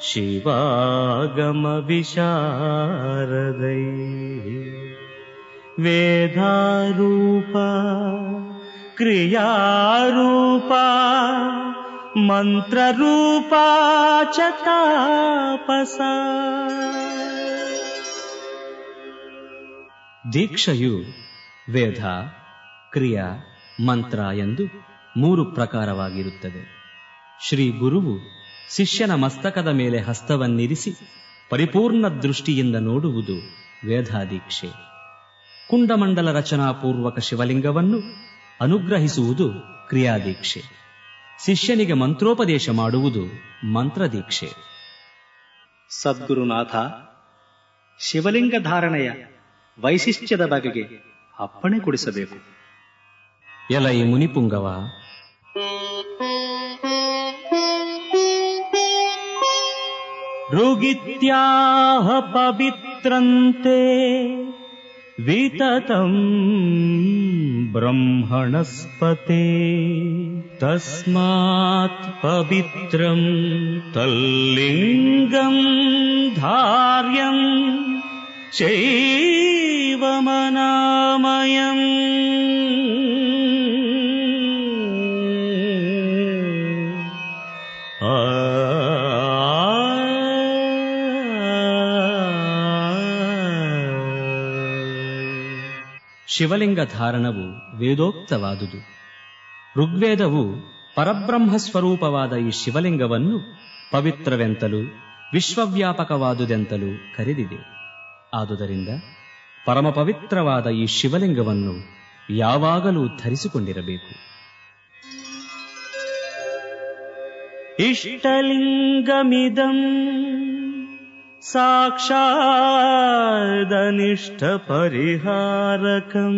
शिवागम विशारदै वेदारूपा क्रियारूपा ಮಂತ್ರರೂಪಾ ಚ ತಾಪಸ. ದೀಕ್ಷೆಯು ವೇದ, ಕ್ರಿಯಾ, ಮಂತ್ರ ಎಂದು 3 ಪ್ರಕಾರವಾಗಿರುತ್ತದೆ. ಶ್ರೀ ಗುರುವು ಶಿಷ್ಯನ ಮಸ್ತಕದ ಮೇಲೆ ಹಸ್ತವನ್ನಿರಿಸಿ ಪರಿಪೂರ್ಣ ದೃಷ್ಟಿಯಿಂದ ನೋಡುವುದು ವೇದಾದೀಕ್ಷೆ. ಕುಂಡಮಂಡಲ ರಚನಾಪೂರ್ವಕ ಶಿವಲಿಂಗವನ್ನು ಅನುಗ್ರಹಿಸುವುದು ಕ್ರಿಯಾದೀಕ್ಷೆ. ಶಿಷ್ಯನಿಗೆ ಮಂತ್ರೋಪದೇಶ ಮಾಡುವುದು ಮಂತ್ರದೀಕ್ಷೆ. ಸದ್ಗುರುನಾಥ, ಶಿವಲಿಂಗ ಧಾರಣೆಯ ವೈಶಿಷ್ಟ್ಯದ ಬಗೆಗೆ ಅಪ್ಪಣೆ ಕೊಡಿಸಬೇಕು. ಎಲೈ ಮುನಿಪುಂಗವ, ಋಗಿತ್ಯಾಹ ಪವಿತ್ರಂತೆ ವಿತತಂ ಬ್ರಹ್ಮಣಸ್ಪತೆ ತಸ್ಮಾತ್ ಪವಿತ್ರಂ ತಲ್ಲಿಂಗಂ ಧಾರ್ಯಂ ಶೈವಮನಾಮಯಂ. ಶಿವಲಿಂಗ ಧಾರಣವು ವೇದೋಕ್ತವಾದುದು. ಋಗ್ವೇದವು ಪರಬ್ರಹ್ಮ ಸ್ವರೂಪವಾದ ಈ ಶಿವಲಿಂಗವನ್ನು ಪವಿತ್ರವೆಂತಲೂ ವಿಶ್ವವ್ಯಾಪಕವಾದುದೆಂತಲೂ ಕರೆದಿದೆ. ಆದುದರಿಂದ ಪರಮ ಪವಿತ್ರವಾದ ಈ ಶಿವಲಿಂಗವನ್ನು ಯಾವಾಗಲೂ ಧರಿಸಿಕೊಂಡಿರಬೇಕು. ಇಷ್ಟಲಿಂಗಮಿದಂ ಸಾಕ್ಷಾದನಿಷ್ಠ ಪರಿಹಾರಕಂ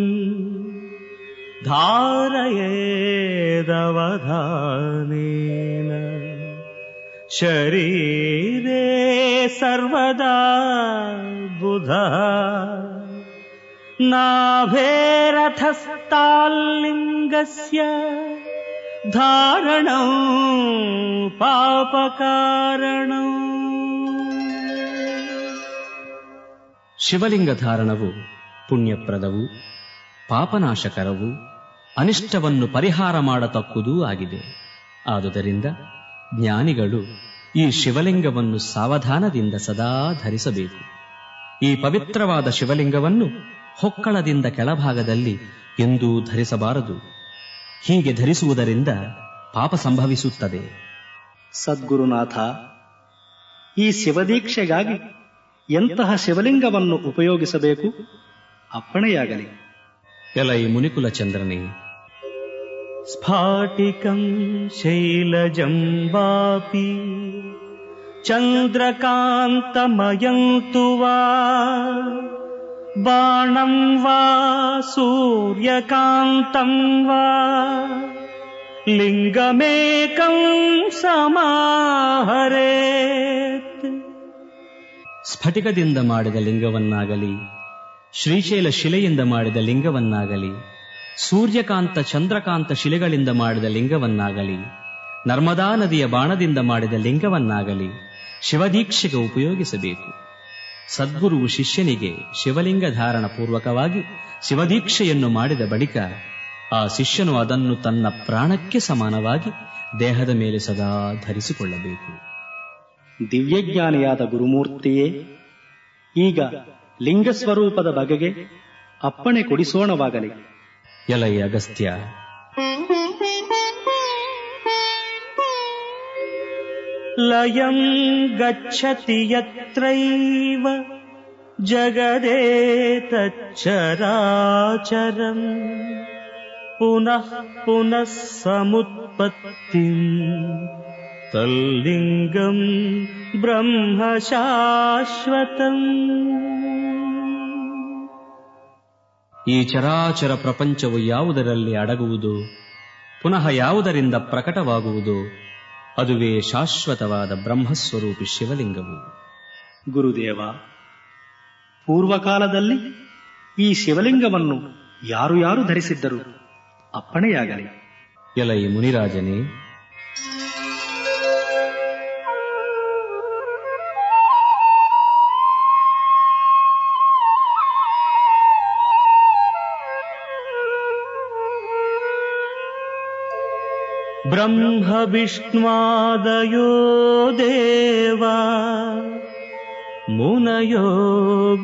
ಧಾರಯೇದವಧಾನೇನ ಶರೀರೇ ಸರ್ವದಾ ಬುಧಃ ನಾಭೇರಥಸ್ಥಾಲ್ಲಿಂಗಸ್ಯ ಧಾರಣಂ ಪಾಪಕಾರಣಂ. ಶಿವಲಿಂಗ ಧಾರಣವು ಪುಣ್ಯಪ್ರದವೂ ಪಾಪನಾಶಕರವೂ ಅನಿಷ್ಟವನ್ನು ಪರಿಹಾರ ಮಾಡತಕ್ಕುದೂ ಆಗಿದೆ. ಆದುದರಿಂದ ಜ್ಞಾನಿಗಳು ಈ ಶಿವಲಿಂಗವನ್ನು ಸಾವಧಾನದಿಂದ ಸದಾ ಧರಿಸಬೇಕು. ಈ ಪವಿತ್ರವಾದ ಶಿವಲಿಂಗವನ್ನು ಹೊಕ್ಕಳದಿಂದ ಕೆಳಭಾಗದಲ್ಲಿ ಎಂದೂ ಧರಿಸಬಾರದು. ಹೀಗೆ ಧರಿಸುವುದರಿಂದ ಪಾಪ ಸಂಭವಿಸುತ್ತದೆ. ಸದ್ಗುರುನಾಥ, ಈ ಶಿವದೀಕ್ಷೆಗಾಗಿ ಎಂತಹ ಶಿವಲಿಂಗವನ್ನು ಉಪಯೋಗಿಸಬೇಕು? ಅಪ್ಪಣೆಯಾಗಲಿ. ಎಲೈ ಮುನಿಕುಲ ಚಂದ್ರನೇ, ಸ್ಫಾಟಿಕಂ ಶೈಲಜಂ ವಾಪಿ ಚಂದ್ರಕಾಂತಮಯಂ ತು ವಾ ಬಾಣಂ ವಾ ಸೂರ್ಯಕಾಂತಂ ವಾ ಲಿಂಗಮೇಕಂ ಸಮಾಹರೇತ್. ಸ್ಫಟಿಕದಿಂದ ಮಾಡಿದ ಲಿಂಗವನ್ನಾಗಲಿ, ಶ್ರೀಶೈಲ ಶಿಲೆಯಿಂದ ಮಾಡಿದ ಲಿಂಗವನ್ನಾಗಲಿ, ಸೂರ್ಯಕಾಂತ ಚಂದ್ರಕಾಂತ ಶಿಲೆಗಳಿಂದ ಮಾಡಿದ ಲಿಂಗವನ್ನಾಗಲಿ, ನರ್ಮದಾ ನದಿಯ ಬಾಣದಿಂದ ಮಾಡಿದ ಲಿಂಗವನ್ನಾಗಲಿ ಶಿವದೀಕ್ಷೆಗೆ ಉಪಯೋಗಿಸಬೇಕು. ಸದ್ಗುರುವು ಶಿಷ್ಯನಿಗೆ ಶಿವಲಿಂಗ ಧಾರಣ ಪೂರ್ವಕವಾಗಿ ಶಿವದೀಕ್ಷೆಯನ್ನು ಮಾಡಿದ ಬಳಿಕ ಆ ಶಿಷ್ಯನು ಅದನ್ನು ತನ್ನ ಪ್ರಾಣಕ್ಕೆ ಸಮಾನವಾಗಿ ದೇಹದ ಮೇಲೆ ಸದಾ ಧರಿಸಿಕೊಳ್ಳಬೇಕು. ದಿವ್ಯಜ್ಞಾನಿಯಾದ ಗುರುಮೂರ್ತಿಯೇ, ಈಗ ಲಿಂಗಸ್ವರೂಪದ ಬಗೆಗೆ ಅಪ್ಪಣೆ ಕೊಡಿಸೋಣವಾಗಲಿ. ಎಲೈ ಅಗಸ್ತ್ಯ, ಲಯಂ ಗಚ್ಚತಿ ಯತ್ರೈವ ಜಗದೇತಚ್ಚರಾಚರಂ ಪುನಃ ಪುನಃ ಸಮುತ್ಪತ್ತಿಂ ತಲ್ಲಿಂಗಂ ಬ್ರಹ್ಮ ಶಾಶ್ವತಂ. ಈ ಚರಾಚರ ಪ್ರಪಂಚವು ಯಾವುದರಲ್ಲಿ ಅಡಗುವುದು, ಪುನಃ ಯಾವುದರಿಂದ ಪ್ರಕಟವಾಗುವುದು, ಅದುವೇ ಶಾಶ್ವತವಾದ ಬ್ರಹ್ಮಸ್ವರೂಪಿ ಶಿವಲಿಂಗವು. ಗುರುದೇವ, ಪೂರ್ವಕಾಲದಲ್ಲಿ ಈ ಶಿವಲಿಂಗವನ್ನು ಯಾರು ಯಾರು ಧರಿಸಿದ್ದರು? ಅಪ್ಪಣೆಯಾಗಲಿ. ಎಲೈ ಮುನಿರಾಜನೇ, ಬ್ರಹ್ಮ ವಿಷ್ಣುವಾದಯೋ ದೇವಾ ಮುನಯೋ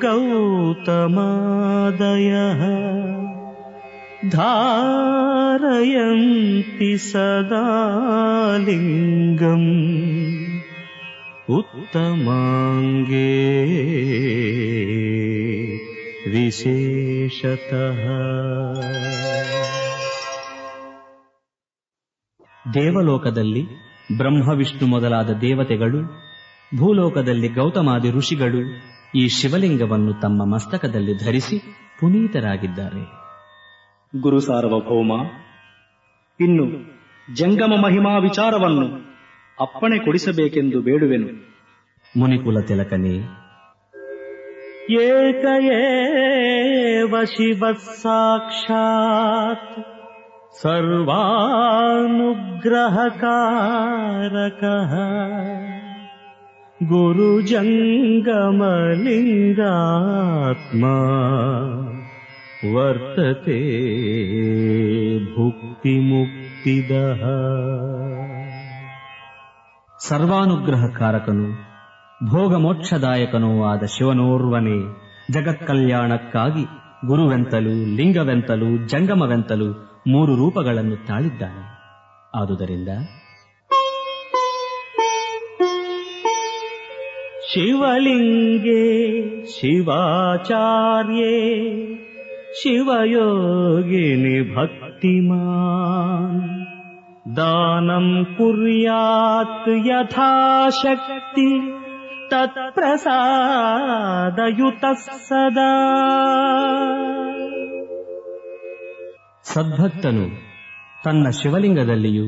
ಗೌತಮಾದಯಃ ಧಾರಯಂತಿ ಸದಾ ಲಿಂಗಂ ಉತ್ತಮಾಂಗೇ ವಿಶೇಷತಃ. ದೇವಲೋಕದಲ್ಲಿ ಬ್ರಹ್ಮ ವಿಷ್ಣು ಮೊದಲಾದ ದೇವತೆಗಳು, ಭೂಲೋಕದಲ್ಲಿ ಗೌತಮಾದಿ ಋಷಿಗಳು ಈ ಶಿವಲಿಂಗವನ್ನು ತಮ್ಮ ಮಸ್ತಕದಲ್ಲಿ ಧರಿಸಿ ಪುನೀತರಾಗಿದ್ದಾರೆ. ಗುರು ಸಾರ್ವಭೌಮ, ಇನ್ನು ಜಂಗಮ ಮಹಿಮಾ ವಿಚಾರವನ್ನು ಅಪ್ಪಣೆ ಕೊಡಿಸಬೇಕೆಂದು ಬೇಡುವೆನು. ಮುನಿಕುಲ ತಿಲಕನೇ, ಏಕ ಏವ ಶಿವಃ ಸಾಕ್ಷಾತ್ ಸರ್ವಾನುಗ್ರಹಕಾರಕಃ ಗುರುಜಂಗಮಲಿಂಗಾತ್ಮಾ ವರ್ತತೆ ಭುಕ್ತಿ ಮುಕ್ತಿದಃ. ಸರ್ವಾನುಗ್ರಹಕಾರಕನು ಭೋಗ ಮೋಕ್ಷದಾಯಕನೂ ಆದ ಶಿವನೋರ್ವನೇ ಜಗತ್ಕಲ್ಯಾಣಕ್ಕಾಗಿ ಗುರುವೆಂತಲೂ ಲಿಂಗವೆಂತಲೂ ಜಂಗಮವೆಂತಲೂ 3 ರೂಪಗಳನ್ನು ತಾಳಿದ್ದಾನೆ. ಆದುದರಿಂದ ಶಿವಲಿಂಗೇ ಶಿವಾಚಾರ್ಯೇ ಶಿವಯೋಗಿನಿ ಭಕ್ತಿಮಾನ್ ದಾನಂ ಕುರ್ಯಾತ್ ಯಥಾಶಕ್ತಿ ತತ್ಪ್ರಸಾದಯುತಃ ಸದಾ. ಸದ್ಭಕ್ತನು ತನ್ನ ಶಿವಲಿಂಗದಲ್ಲಿಯೂ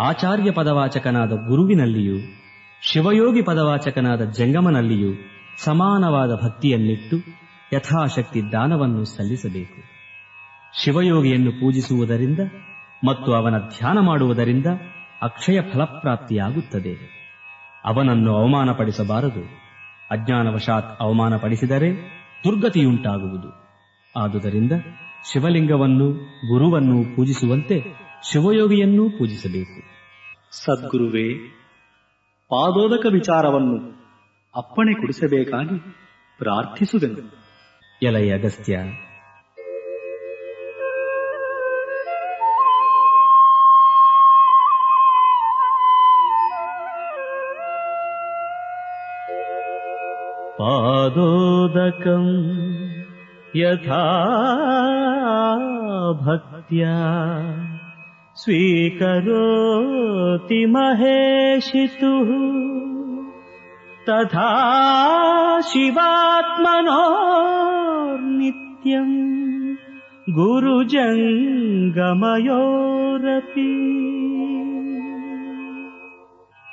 ಆಚಾರ್ಯ ಪದವಾಚಕನಾದ ಗುರುವಿನಲ್ಲಿಯೂ ಶಿವಯೋಗಿ ಪದವಾಚಕನಾದ ಜಂಗಮನಲ್ಲಿಯೂ ಸಮಾನವಾದ ಭಕ್ತಿಯನ್ನಿಟ್ಟು ಯಥಾಶಕ್ತಿ ದಾನವನ್ನು ಸಲ್ಲಿಸಬೇಕು. ಶಿವಯೋಗಿಯನ್ನು ಪೂಜಿಸುವುದರಿಂದ ಮತ್ತು ಅವನ ಧ್ಯಾನ ಮಾಡುವುದರಿಂದ ಅಕ್ಷಯ ಫಲಪ್ರಾಪ್ತಿಯಾಗುತ್ತದೆ. ಅವನನ್ನು ಅವಮಾನಪಡಿಸಬಾರದು. ಅಜ್ಞಾನವಶಾತ್ ಅವಮಾನಪಡಿಸಿದರೆ ದುರ್ಗತಿಯುಂಟಾಗುವುದು. ಆದುದರಿಂದ ಶಿವಲಿಂಗವನ್ನು ಗುರುವನ್ನು ಪೂಜಿಸುವಂತೆ ಶಿವಯೋಗಿಯನ್ನೂ ಪೂಜಿಸಬೇಕು. ಸದ್ಗುರುವೇ, ಪಾದೋದಕ ವಿಚಾರವನ್ನು ಅಪ್ಪಣೆ ಕೊಡಿಸಬೇಕಾಗಿ ಪ್ರಾರ್ಥಿಸುವೆನು. ಎಲೈ ಅಗಸ್ತ್ಯ, ಪಾದೋದಕಂ ಯಥಾ ಭಕ್ತ್ಯಾ ಸ್ವೀಕರೋತಿ ಮಹೇಶಿತುಃ ತಥಾ ಶಿವಾತ್ಮನೋ ನಿತ್ಯಂ ಗುರುಜಂಗಮಯೋರಪಿ.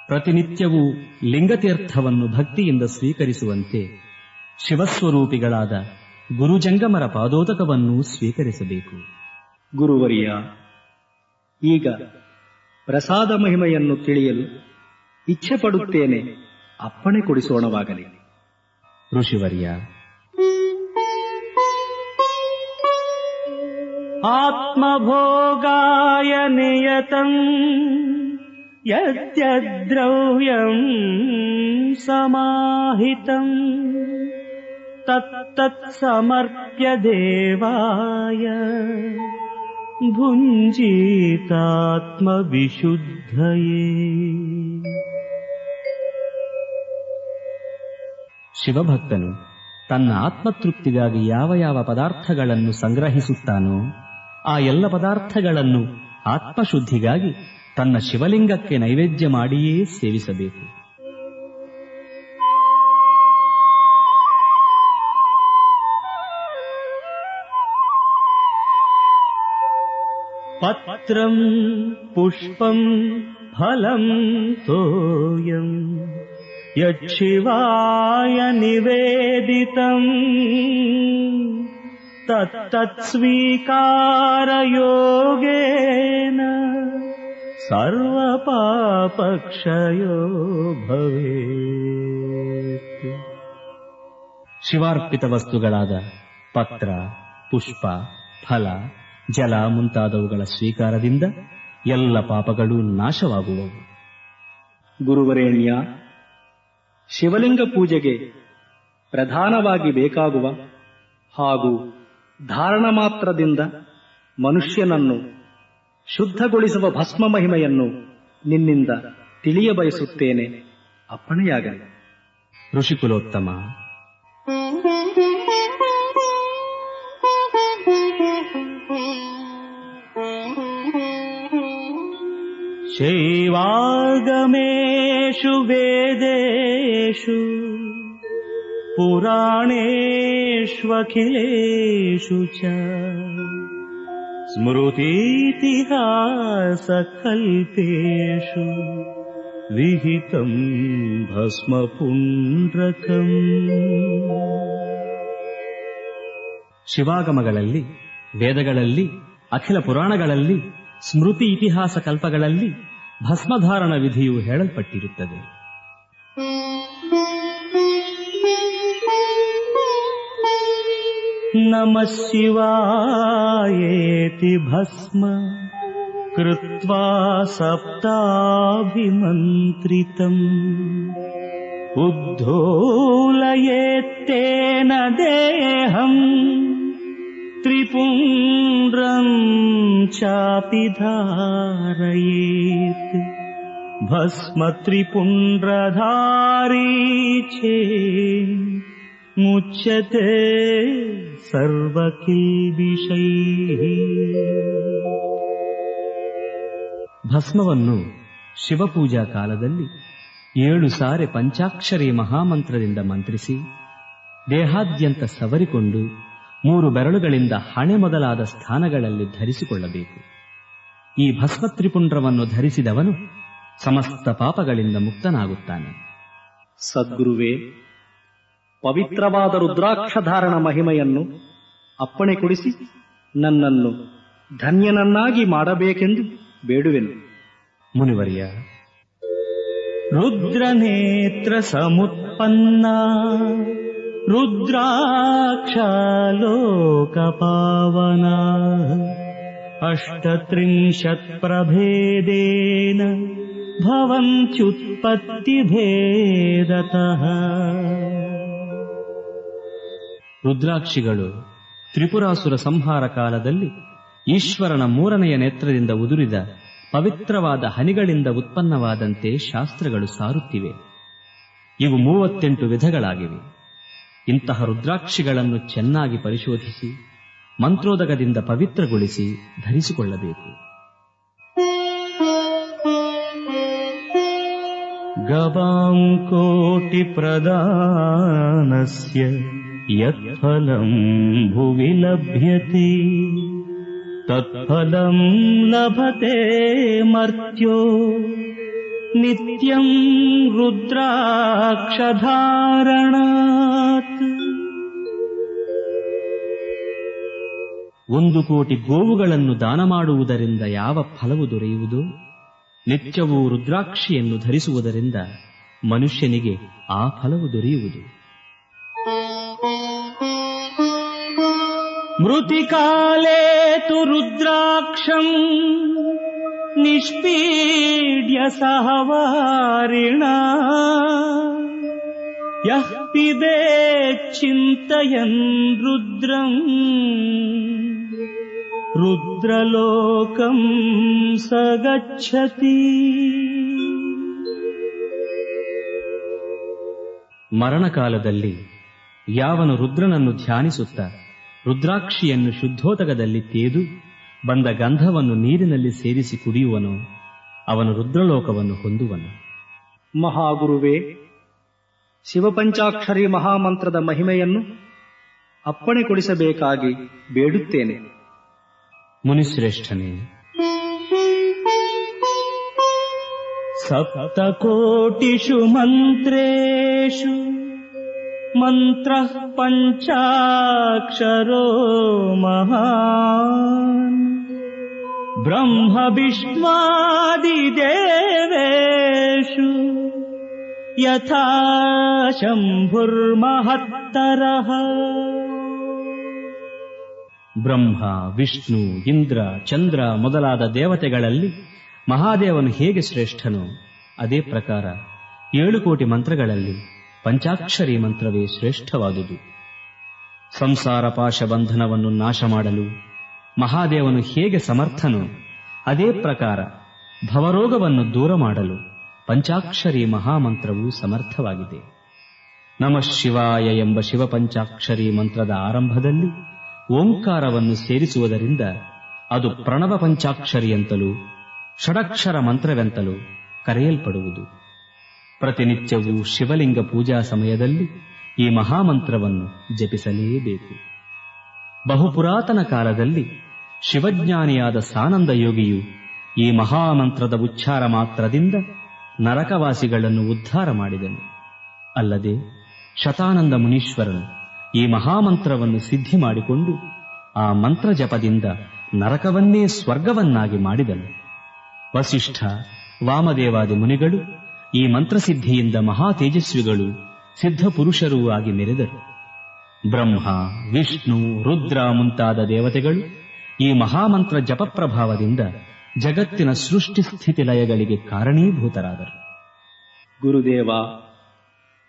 ಪ್ರತಿನಿತ್ಯವೂ ಲಿಂಗತೀರ್ಥವನ್ನು ಭಕ್ತಿಯಿಂದ ಸ್ವೀಕರಿಸುವಂತೆ ಶಿವಸ್ವರೂಪಿಗಳಾದ ಗುರುಜಂಗಮರ ಪಾದೋದಕವನ್ನು ಸ್ವೀಕರಿಸಬೇಕು. ಗುರುವರಿಯ, ಈಗ ಪ್ರಸಾದ ಮಹಿಮೆಯನ್ನು ತಿಳಿಯಲು ಇಚ್ಛೆ ಪಡುತ್ತೇನೆ. ಅಪ್ಪಣೆ ಕೊಡಿಸೋಣವಾಗಲಿ. ಋಷಿವರ್ಯ, ಆತ್ಮಭೋಗಾಯ ನಿಯತಂ ಯದ್ಯದ್ರವ್ಯಂ ಸಮಾಹಿತಂ ತತ್ತತ್ ಸಮರ್ಪ್ಯ ದೇವಾಯ ಭುಂಜೀತಾತ್ಮ ವಿಶುದ್ಧಯೇ. ಶಿವಭಕ್ತನು ತನ್ನ ಆತ್ಮತೃಪ್ತಿಗಾಗಿ ಯಾವ ಯಾವ ಪದಾರ್ಥಗಳನ್ನು ಸಂಗ್ರಹಿಸುತ್ತಾನೋ ಆ ಎಲ್ಲ ಪದಾರ್ಥಗಳನ್ನು ಆತ್ಮಶುದ್ಧಿಗಾಗಿ ತನ್ನ ಶಿವಲಿಂಗಕ್ಕೆ ನೈವೇದ್ಯ ಮಾಡಿಯೇ ಸೇವಿಸಬೇಕು. ಪತ್ರಂ ಪುಷ್ಪಂ ಫಲಂ ತೋಯಂ ಯಚ್ಛಿವಾಯ ನಿವೇದಿತಂ ತತ್ತತ್ ಸ್ವೀಕಾರ ಯೋಗೇನ ಸರ್ವ ಪಾಪಕ್ಷಯೋ ಭವೇತ್. ಶಿವಾರ್ಪಿತ ವಸ್ತುಗಳಾದ ಪತ್ರ, ಪುಷ್ಪ, ಫಲ, ಜಲ ಮುಂತಾದವುಗಳ ಸ್ವೀಕಾರದಿಂದ ಎಲ್ಲ ಪಾಪಗಳೂ ನಾಶವಾಗುವವು. ಗುರುವರೇಣ್ಯ, ಶಿವಲಿಂಗ ಪೂಜೆಗೆ ಪ್ರಧಾನವಾಗಿ ಬೇಕಾಗುವ ಹಾಗೂ ಧಾರಣ ಮಾತ್ರದಿಂದ ಮನುಷ್ಯನನ್ನು ಶುದ್ಧಗೊಳಿಸುವ ಭಸ್ಮ ಮಹಿಮೆಯನ್ನು ನಿನ್ನಿಂದ ತಿಳಿಯಬಯಸುತ್ತೇನೆ, ಅಪ್ಪಣೆಯಾಗಲಿ. ಋಷಿಕುಲೋತ್ತಮ, ಶೈವಾಗಮೇಷು ವೇದೇಷು ಪುರಾಣೇಷ್ವಖಿಲೇಷು ಚ ಸ್ಮೃತೀತಿಹಾಸಕಲ್ಪೇಷು ವಿಹಿತಂ ಭಸ್ಮ ಪುಂಡ್ರಕಂ. ಶಿವಾಗಮಗಳಲ್ಲಿ, ವೇದಗಳಲ್ಲಿ, ಅಖಿಲ ಪುರಾಣಗಳಲ್ಲಿ, ಸ್ಮೃತಿ ಇತಿಹಾಸ ಕಲ್ಪಗಳಲ್ಲಿ ಭಸ್ಮಧಾರಣ ವಿಧಿಯು ಹೇಳಲ್ಪಟ್ಟಿರುತ್ತದೆ. ನಮಃ ಶಿವಾಯೇತಿ ಭಸ್ಮ ಕೃತ್ವಾ ಸಪ್ತಾಭಿಮಂತ್ರಿತಂ ಉದ್ಧೋಲಯೇತ್ತೇನ ದೇಹಂ ತ್ರಿಪುಂಡ್ರಂ ಚಾಪಿ ಧಾರಯೇತ್ ಭಸ್ಮ ತ್ರಿಪುಂಡ್ರಧಾರೀ ಛೇ ಮುಚ್ಯತೆ ಸರ್ವಕಿಲ್ಬಿಷೈಃ. ಭಸ್ಮವನ್ನು ಶಿವಪೂಜಾ ಕಾಲದಲ್ಲಿ 7 ಸಾರಿ ಪಂಚಾಕ್ಷರಿ ಮಹಾಮಂತ್ರದಿಂದ ಮಂತ್ರಿಸಿ ದೇಹಾದ್ಯಂತ ಸವರಿಕೊಂಡು 3 ಬೆರಳುಗಳಿಂದ ಹಣೆ ಮೊದಲಾದ ಸ್ಥಾನಗಳಲ್ಲಿ ಧರಿಸಿಕೊಳ್ಳಬೇಕು. ಈ ಭಸ್ಮ ತ್ರಿಪುಂಡ್ರವನ್ನು ಧರಿಸಿದವನು ಸಮಸ್ತ ಪಾಪಗಳಿಂದ ಮುಕ್ತನಾಗುತ್ತಾನೆ. ಸದ್ಗುರುವೇ, ಪವಿತ್ರವಾದ ರುದ್ರಾಕ್ಷಧಾರಣ ಮಹಿಮೆಯನ್ನು ಅಪ್ಪಣೆ ಕೊಡಿಸಿ ನನ್ನನ್ನು ಧನ್ಯನನ್ನಾಗಿ ಮಾಡಬೇಕೆಂದು ಬೇಡುವೆನು. ಮುನಿವರ್ಯ, ರುದ್ರನೇತ್ರ ಸಮುತ್ಪನ್ನ ರುದ್ರಾಕ್ಷಾಲೋಕಪಾವನ 38 ಪ್ರಭೇದೇನ ಭವಂತ್ಯುತ್ಪತ್ತಿಭೇದತಃ. ರುದ್ರಾಕ್ಷಿಗಳು ತ್ರಿಪುರಾಸುರ ಸಂಹಾರ ಕಾಲದಲ್ಲಿ ಈಶ್ವರನ 3ನೆಯ ನೇತ್ರದಿಂದ ಉದುರಿದ ಪವಿತ್ರವಾದ ಹನಿಗಳಿಂದ ಉತ್ಪನ್ನವಾದಂತೆ ಶಾಸ್ತ್ರಗಳು ಸಾರುತ್ತಿವೆ. ಇವು 38 ವಿಧಗಳಾಗಿವೆ. ಇಂತಹ ರುದ್ರಾಕ್ಷಿಗಳನ್ನು ಚೆನ್ನಾಗಿ ಪರಿಶೋಧಿಸಿ ಮಂತ್ರೋದಕದಿಂದ ಪವಿತ್ರಗೊಳಿಸಿ ಧರಿಸಿಕೊಳ್ಳಬೇಕು. ಗವಾಂ ಕೋಟಿ ಪ್ರದಾನಸ್ಯ ಯತ್ಫಲಂ ಭುವಿ ಲಭ್ಯತೆ ತತ್ಫಲಂ ಲಭತೆ ಮರ್ತ್ಯೋ ನಿತ್ಯಂ ರುದ್ರಾಕ್ಷಧಾರಣಾತ್. 1 ಕೋಟಿ ಗೋವುಗಳನ್ನು ದಾನ ಮಾಡುವುದರಿಂದ ಯಾವ ಫಲವು ದೊರೆಯುವುದೋ, ನಿತ್ಯವೂ ರುದ್ರಾಕ್ಷಿಯನ್ನು ಧರಿಸುವುದರಿಂದ ಮನುಷ್ಯನಿಗೆ ಆ ಫಲವು ದೊರೆಯುವುದು. ಮೃತಿಕಾಲೇ ತು ರುದ್ರಾಕ್ಷಂ ನಿಷ್ಪೀಡ್ಯ ಸಹವಾರಿಣ ಯಃ ಪಿಬೇತ್ ಚಿಂತಯನ್ ರುದ್ರಂ ರುದ್ರಲೋಕಂ ಸ ಗಚ್ಚತಿ. ಮರಣಕಾಲದಲ್ಲಿ ಯಾವನು ರುದ್ರನನ್ನು ಧ್ಯಾನಿಸುತ್ತಾ ರುದ್ರಾಕ್ಷಿಯನ್ನು ಶುದ್ಧೋದಕದಲ್ಲಿ ತೇದು ಬಂದ ಗಂಧವನ್ನು ನೀರಿನಲ್ಲಿ ಸೇರಿಸಿ ಕುಡಿಯುವನೋ ಅವನು ರುದ್ರಲೋಕವನ್ನು ಹೊಂದುವನು. ಮಹಾಗುರುವೇ, ಶಿವಪಂಚಾಕ್ಷರಿ ಮಹಾಮಂತ್ರದ ಮಹಿಮೆಯನ್ನು ಅಪ್ಪಣೆ ಕೊಡಿಸಬೇಕಾಗಿ ಬೇಡುತ್ತೇನೆ. ಮುನಿಶ್ರೇಷ್ಠನೇ, ಸಪ್ತಕೋಟಿಷು ಮಂತ್ರೇಷು ಮಂತ್ರಃ ಪಂಚಾಕ್ಷರೋ ಮಹಾನ್ ಬ್ರಹ್ಮ ವಿಷ್ಣಾದಿದೇವೇಷು ಯಥಾ ಶಂಭುರ್ಮಹತ್ತರಃ. ಬ್ರಹ್ಮ, ವಿಷ್ಣು, ಇಂದ್ರ, ಚಂದ್ರ ಮೊದಲಾದ ದೇವತೆಗಳಲ್ಲಿ ಮಹಾದೇವನು ಹೇಗೆ ಶ್ರೇಷ್ಠನೋ ಅದೇ ಪ್ರಕಾರ 7 ಕೋಟಿ ಮಂತ್ರಗಳಲ್ಲಿ ಪಂಚಾಕ್ಷರಿ ಮಂತ್ರವೇ ಶ್ರೇಷ್ಠವಾದುದು. ಸಂಸಾರ ಪಾಶ ಬಂಧನವನ್ನು ನಾಶ ಮಾಡಲು ಮಹಾದೇವನು ಹೇಗೆ ಸಮರ್ಥನೋ ಅದೇ ಪ್ರಕಾರ ಭವರೋಗವನ್ನು ದೂರ ಮಾಡಲು ಪಂಚಾಕ್ಷರಿ ಮಹಾಮಂತ್ರವು ಸಮರ್ಥವಾಗಿದೆ. ನಮಃ ಶಿವಾಯ ಎಂಬ ಶಿವಪಂಚಾಕ್ಷರಿ ಮಂತ್ರದ ಆರಂಭದಲ್ಲಿ ಓಂಕಾರವನ್ನು ಸೇರಿಸುವುದರಿಂದ ಅದು ಪ್ರಣವ ಪಂಚಾಕ್ಷರಿ ಅಂತಲೂ ಷಡಕ್ಷರ ಮಂತ್ರವೆಂತಲೂ ಕರೆಯಲ್ಪಡುವುದು. ಪ್ರತಿನಿತ್ಯವೂ ಶಿವಲಿಂಗ ಪೂಜಾ ಸಮಯದಲ್ಲಿ ಈ ಮಹಾಮಂತ್ರವನ್ನು ಜಪಿಸಲೇಬೇಕು. ಬಹುಪುರಾತನ ಕಾಲದಲ್ಲಿ ಶಿವಜ್ಞಾನಿಯಾದ ಸಾನಂದ ಯೋಗಿಯು ಈ ಮಹಾಮಂತ್ರದ ಉಚ್ಚಾರ ಮಾತ್ರದಿಂದ ನರಕವಾಸಿಗಳನ್ನು ಉದ್ಧಾರ ಮಾಡಿದನು. ಅಲ್ಲದೆ ಶತಾನಂದ ಮುನೀಶ್ವರನು ಈ ಮಹಾಮಂತ್ರವನ್ನು ಸಿದ್ಧಿ ಮಾಡಿಕೊಂಡು ಆ ಮಂತ್ರ ಜಪದಿಂದ ನರಕವನ್ನೇ ಸ್ವರ್ಗವನ್ನಾಗಿ ಮಾಡಿದನು. ವಸಿಷ್ಠ, ವಾಮದೇವಾದಿ ಮುನಿಗಳು ಈ ಮಂತ್ರಸಿದ್ಧಿಯಿಂದ ಮಹಾ ತೇಜಸ್ವಿಗಳು, ಸಿದ್ಧ ಪುರುಷರೂ ಆಗಿ ಮೆರೆದರು. ಬ್ರಹ್ಮ, ವಿಷ್ಣು, ರುದ್ರ ಮುಂತಾದ ದೇವತೆಗಳು ಈ ಮಹಾಮಂತ್ರ ಜಪಪ್ರಭಾವದಿಂದ ಜಗತ್ತಿನ ಸೃಷ್ಟಿ ಸ್ಥಿತಿ ಲಯಗಳಿಗೆ ಕಾರಣೀಭೂತರಾದರು. ಗುರುದೇವ,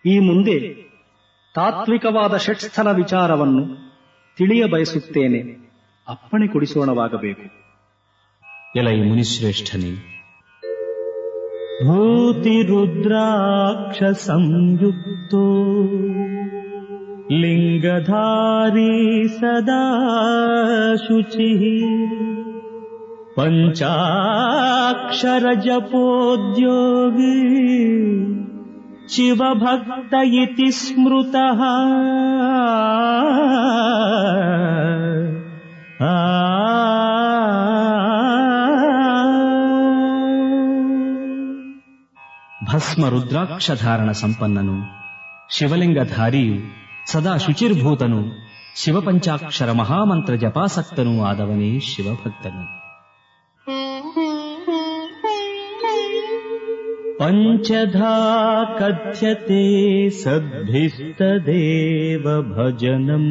ಈ ಮುಂದೆ ತಾತ್ವಿಕವಾದ ಷಟ್ಸ್ಥಲ ವಿಚಾರವನ್ನು ತಿಳಿಯ ಬಯಸುತ್ತೇನೆ. ಅಪ್ಪಣೆ ಕೊಡಿಸೋಣವಾಗಬೇಕು. ಎಲೈ ಮುನಿಶ್ರೇಷ್ಠನೇ, ಭೂತಿರುದ್ರಾಕ್ಷ ಸಂಯುಕ್ತೋ ಲಿಂಗಧಾರಿ ಸದಾ ಶುಚಿಃ ಪಂಚಾಕ್ಷರ ಜಪೋದ್ಯೋಗಿ ಶಿವಭಕ್ತ ಇತಿ ಸ್ಮೃತಃ. ಭಸ್ಮ ರುದ್ರಾಕ್ಷಧಾರಣ ಸಂಪನ್ನನು, ಶಿವಲಿಂಗಧಾರಿಯು, ಸದಾ ಶುಚಿರ್ಭೂತನು, ಶಿವಪಂಚಾಕ್ಷರ ಮಹಾಮಂತ್ರ ಜಪಾಸಕ್ತನೂ ಆದವನೇ ಶಿವಭಕ್ತನು. ಪಂಚಧಾ ಕಥ್ಯತೆ ಸದ್ಭಿಸ್ತದೇವ ಭಜನಂ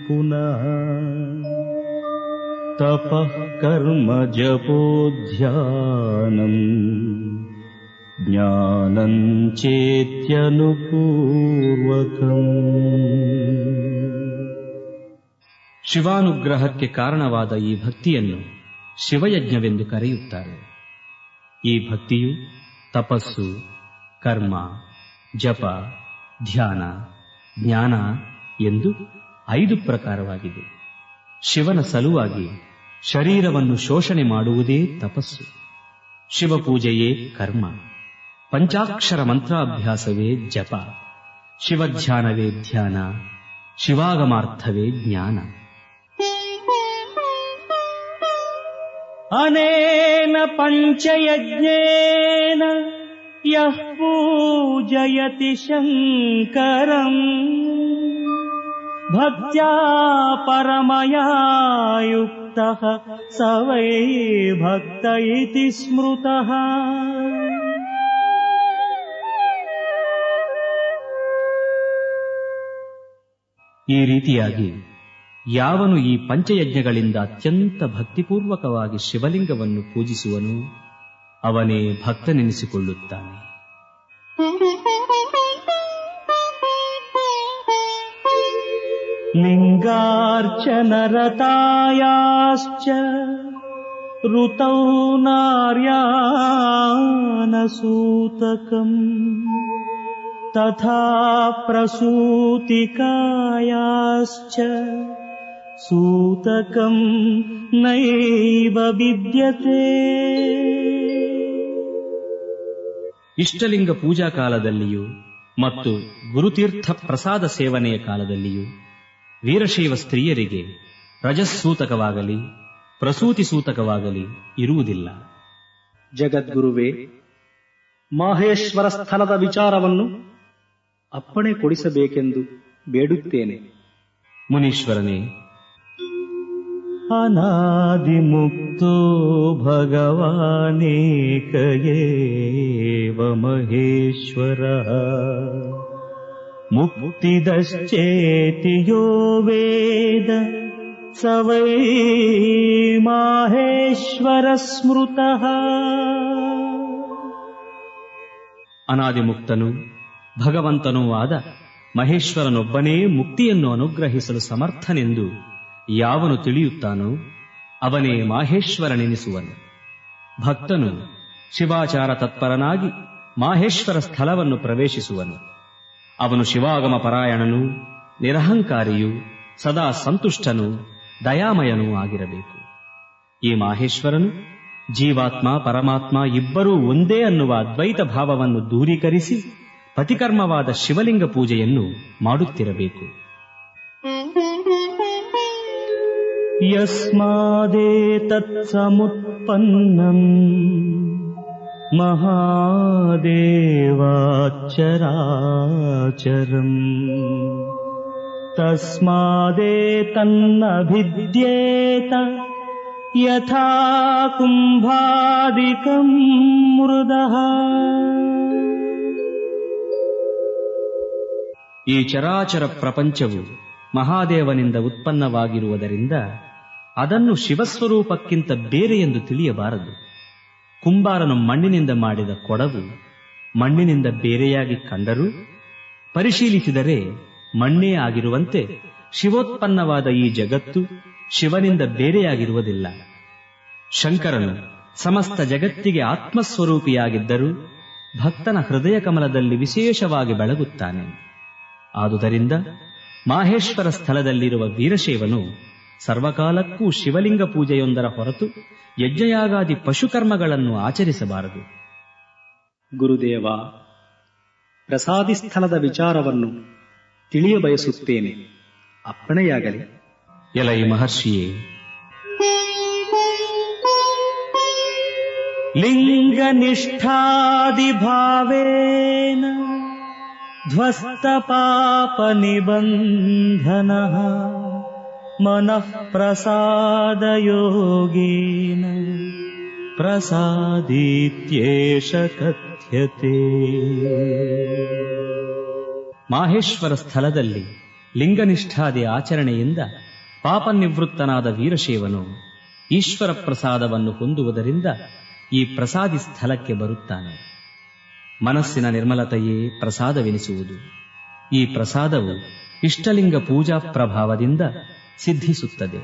ಪುನಃ ತಪಃ ಕರ್ಮ ಜಪೋ ಧ್ಯಾನಂ ಜ್ಞಾನಂ ಚೇತ್ಯನುಪೂರ್ವಕಂ. ಶಿವಾನುಗ್ರಹಕ್ಕೆ ಕಾರಣವಾದ ಈ ಭಕ್ತಿಯನ್ನು ಶಿವಯಜ್ಞವೆಂದು ಕರೆಯುತ್ತಾರೆ. ಈ ಭಕ್ತಿಯು ತಪಸ್ಸು, ಕರ್ಮ, ಜಪ, ಧ್ಯಾನ, ಜ್ಞಾನ ಎಂದು 5 ಪ್ರಕಾರವಾಗಿದೆ. ಶಿವನ ಸಲುವಾಗಿ ಶರೀರವನ್ನು ಶೋಷಣೆ ಮಾಡುವುದೇ ತಪಸ್ಸು. ಶಿವಪೂಜೆಯೇ ಕರ್ಮ, ಪಂಚಾಕ್ಷರ ಮಂತ್ರಾಭ್ಯಾಸವೇ ಜಪ, ಶಿವಧ್ಯಾನವೇ ಧ್ಯಾನ, ಶಿವಾಗಮಾರ್ಥವೇ ಜ್ಞಾನ. ಅನೇನ ಪಂಚಯಜ್ಞೇನ ಯಃ ಪೂಜಯತಿ ಶಂಕರಂ ಭಕ್ತ್ಯಾ ಪರಮಯಾ ಯುಕ್ತಃ ಸ ವೈ ಭಕ್ತ ಇತಿ ಸ್ಮೃತಃ. ಈ ರೀತಿಯಾಗಿ ಯಾವನು ಈ ಪಂಚಯಜ್ಞಗಳಿಂದ ಅತ್ಯಂತ ಭಕ್ತಿಪೂರ್ವಕವಾಗಿ ಶಿವಲಿಂಗವನ್ನು ಪೂಜಿಸುವನು ಅವನೇ ಭಕ್ತನೆನಿಸಿಕೊಳ್ಳುತ್ತಾನೆ. ಲಿಂಗಾರ್ಚನರತಾಯಾಶ್ಚ ಋತೌ ನಾರ್ಯಾನಸೂತಕಂ ತಥಾ ಪ್ರಸೂತಿಕಾಯಾಶ್ಚ ಸೂತಕಂ ನೈವ ವಿದ್ಯತೆ. ಇಷ್ಟಲಿಂಗ ಪೂಜಾ ಕಾಲದಲ್ಲಿಯೂ ಮತ್ತು ಗುರುತೀರ್ಥ ಪ್ರಸಾದ ಸೇವನೆಯ ಕಾಲದಲ್ಲಿಯೂ ವೀರಶೈವ ಸ್ತ್ರೀಯರಿಗೆ ರಜಸ್ಸೂತಕವಾಗಲಿ ಪ್ರಸೂತಿ ಸೂತಕವಾಗಲಿ ಇರುವುದಿಲ್ಲ. ಜಗದ್ಗುರುವೇ, ಮಾಹೇಶ್ವರ ಸ್ಥಳದ ವಿಚಾರವನ್ನು ಅಪ್ಪಣೆ ಕೊಡಿಸಬೇಕೆಂದು ಬೇಡುತ್ತೇನೆ. ಮುನೀಶ್ವರನೇ, ಅನಾದಿಮುಕ್ತೋ ಭಗವಾನೇಕ ಏವ ಮಹೇಶ್ವರಃ ಮುಕ್ತಿದಶ್ಚೇತಿ ಯೋ ವೇದ ಸ ವೈ ಮಾಹೇಶ್ವರ ಸ್ಮೃತಃ. ಅನಾದಿಮುಕ್ತನು ಭಗವಂತನೂ ಆದ ಮಹೇಶ್ವರನೊಬ್ಬನೇ ಮುಕ್ತಿಯನ್ನು ಅನುಗ್ರಹಿಸಲು ಸಮರ್ಥನೆಂದು ಯಾವನು ತಿಳಿಯುತ್ತಾನೋ ಅವನೇ ಮಾಹೇಶ್ವರನೆನಿಸುವನು. ಭಕ್ತನು ಶಿವಾಚಾರ ತತ್ಪರನಾಗಿ ಮಾಹೇಶ್ವರ ಸ್ಥಳವನ್ನು ಪ್ರವೇಶಿಸುವನು. ಅವನು ಶಿವಾಗಮ ಪರಾಯಣನೂ ನಿರಹಂಕಾರಿಯೂ ಸದಾ ಸಂತುಷ್ಟನೂ ದಯಾಮಯನೂ ಆಗಿರಬೇಕು. ಈ ಮಾಹೇಶ್ವರನು ಜೀವಾತ್ಮ ಪರಮಾತ್ಮ ಇಬ್ಬರೂ ಒಂದೇ ಅನ್ನುವ ಅದ್ವೈತ ಭಾವವನ್ನು ದೂರೀಕರಿಸಿ ಪತಿಕರ್ಮವಾದ ಶಿವಲಿಂಗ ಪೂಜೆಯನ್ನು ಮಾಡುತ್ತಿರಬೇಕು. ಯಸ್ಮಾದೇತತ್ಸಮುತ್ಪನ್ನಂ ಮಹಾದೇವಾಚರಾಚರಂ ತಸ್ಮಾದೇತನ್ನಭಿದ್ಯೇತ ಯಥಾ ಕುಂಭಾದಿಕಂ ಮೃದಃ. ಈ ಚರಾಚರ ಪ್ರಪಂಚವು ಮಹಾದೇವನಿಂದ ಉತ್ಪನ್ನವಾಗಿರುವುದರಿಂದ ಅದನ್ನು ಶಿವಸ್ವರೂಪಕ್ಕಿಂತ ಬೇರೆ ಎಂದು ತಿಳಿಯಬಾರದು. ಕುಂಬಾರನು ಮಣ್ಣಿನಿಂದ ಮಾಡಿದ ಕೊಡವು ಮಣ್ಣಿನಿಂದ ಬೇರೆಯಾಗಿ ಕಂಡರೂ ಪರಿಶೀಲಿಸಿದರೆ ಮಣ್ಣೇ ಆಗಿರುವಂತೆ ಶಿವೋತ್ಪನ್ನವಾದ ಈ ಜಗತ್ತು ಶಿವನಿಂದ ಬೇರೆಯಾಗಿರುವುದಿಲ್ಲ. ಶಂಕರನು ಸಮಸ್ತ ಜಗತ್ತಿಗೆ ಆತ್ಮಸ್ವರೂಪಿಯಾಗಿದ್ದರೂ ಭಕ್ತನ ಹೃದಯ ಕಮಲದಲ್ಲಿ ವಿಶೇಷವಾಗಿ ಬೆಳಗುತ್ತಾನೆ. ಆದುದರಿಂದ ಮಾಹೇಶ್ವರ ಸ್ಥಳದಲ್ಲಿರುವ ವೀರಶೈವನು ಸರ್ವಕಾಲಕ್ಕೂ ಶಿವಲಿಂಗ ಪೂಜೆಯೊಂದರ ಹೊರತು ಯಜ್ಞಯಾಗಾದಿ ಪಶುಕರ್ಮಗಳನ್ನು ಆಚರಿಸಬಾರದು. ಗುರುದೇವ, ಪ್ರಸಾದಿ ಸ್ಥಳದ ವಿಚಾರವನ್ನು ತಿಳಿಯಬಯಸುತ್ತೇನೆ, ಅಪ್ಪಣೆಯಾಗಲಿ. ಎಲೈ ಮಹರ್ಷಿಯೇ, ಲಿಂಗನಿಷ್ಠಾದಿಭಾವೇನ ಧ್ವಸ್ತಪಾಪನಿಬಂಧನಃ ಮನಃ ಪ್ರಸಾದಯೋಗೇನ ಪ್ರಸಾದೀತ್ಯೇಷ ಕಥ್ಯತೆ. ಮಾಹೇಶ್ವರ ಸ್ಥಳದಲ್ಲಿ ಲಿಂಗನಿಷ್ಠಾದಿ ಆಚರಣೆಯಿಂದ ಪಾಪನಿವೃತ್ತನಾದ ವೀರಶೈವನು ಈಶ್ವರ ಪ್ರಸಾದವನ್ನು ಹೊಂದುವುದರಿಂದ ಈ ಪ್ರಸಾದಿ ಸ್ಥಳಕ್ಕೆ ಬರುತ್ತಾನೆ. ಮನಸ್ಸಿನ ನಿರ್ಮಲತೆಯೇ ಪ್ರಸಾದವೆನಿಸುವುದು. ಈ ಪ್ರಸಾದವು ಇಷ್ಟಲಿಂಗ ಪೂಜಾ ಪ್ರಭಾವದಿಂದ ಸಿದ್ಧಿಸುತ್ತದೆ.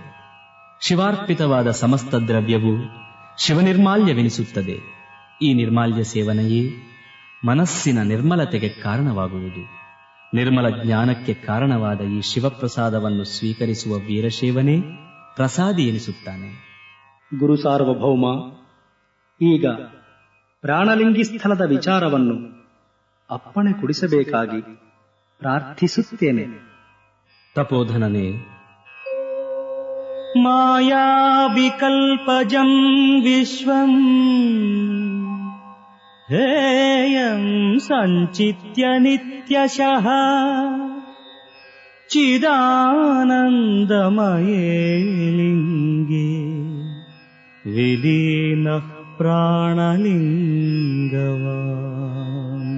ಶಿವಾರ್ಪಿತವಾದ ಸಮಸ್ತ ದ್ರವ್ಯವು ಶಿವನಿರ್ಮಾಲ್ಯವೆನಿಸುತ್ತದೆ. ಈ ನಿರ್ಮಾಲ್ಯ ಸೇವನೆಯೇ ಮನಸ್ಸಿನ ನಿರ್ಮಲತೆಗೆ ಕಾರಣವಾಗುವುದು. ನಿರ್ಮಲ ಜ್ಞಾನಕ್ಕೆ ಕಾರಣವಾದ ಈ ಶಿವಪ್ರಸಾದವನ್ನು ಸ್ವೀಕರಿಸುವ ವೀರಶೈವನೇ ಪ್ರಸಾದಿ ಎನಿಸುತ್ತಾನೆ. ಗುರು ಸಾರ್ವಭೌಮ, ಈಗ ಪ್ರಾಣಲಿಂಗಿ ಸ್ಥಳದ ವಿಚಾರವನ್ನು ಅಪ್ಪಣೆ ಕೊಡಿಸಬೇಕಾಗಿ ಪ್ರಾರ್ಥಿಸುತ್ತೇನೆ. ತಪೋಧನನೇ, ಮಾಯಾ ವಿಕಲ್ಪಜಂ ವಿಶ್ವಂ ಹೇಯಂ ಸಂಚಿತ್ಯ ನಿತ್ಯಶಃ ಚಿದಾನಂದಮಯೇ ಲಿಂಗೇ ವಿಲೀನಃ ಪ್ರಾಣಲಿಂಗವಾನ್.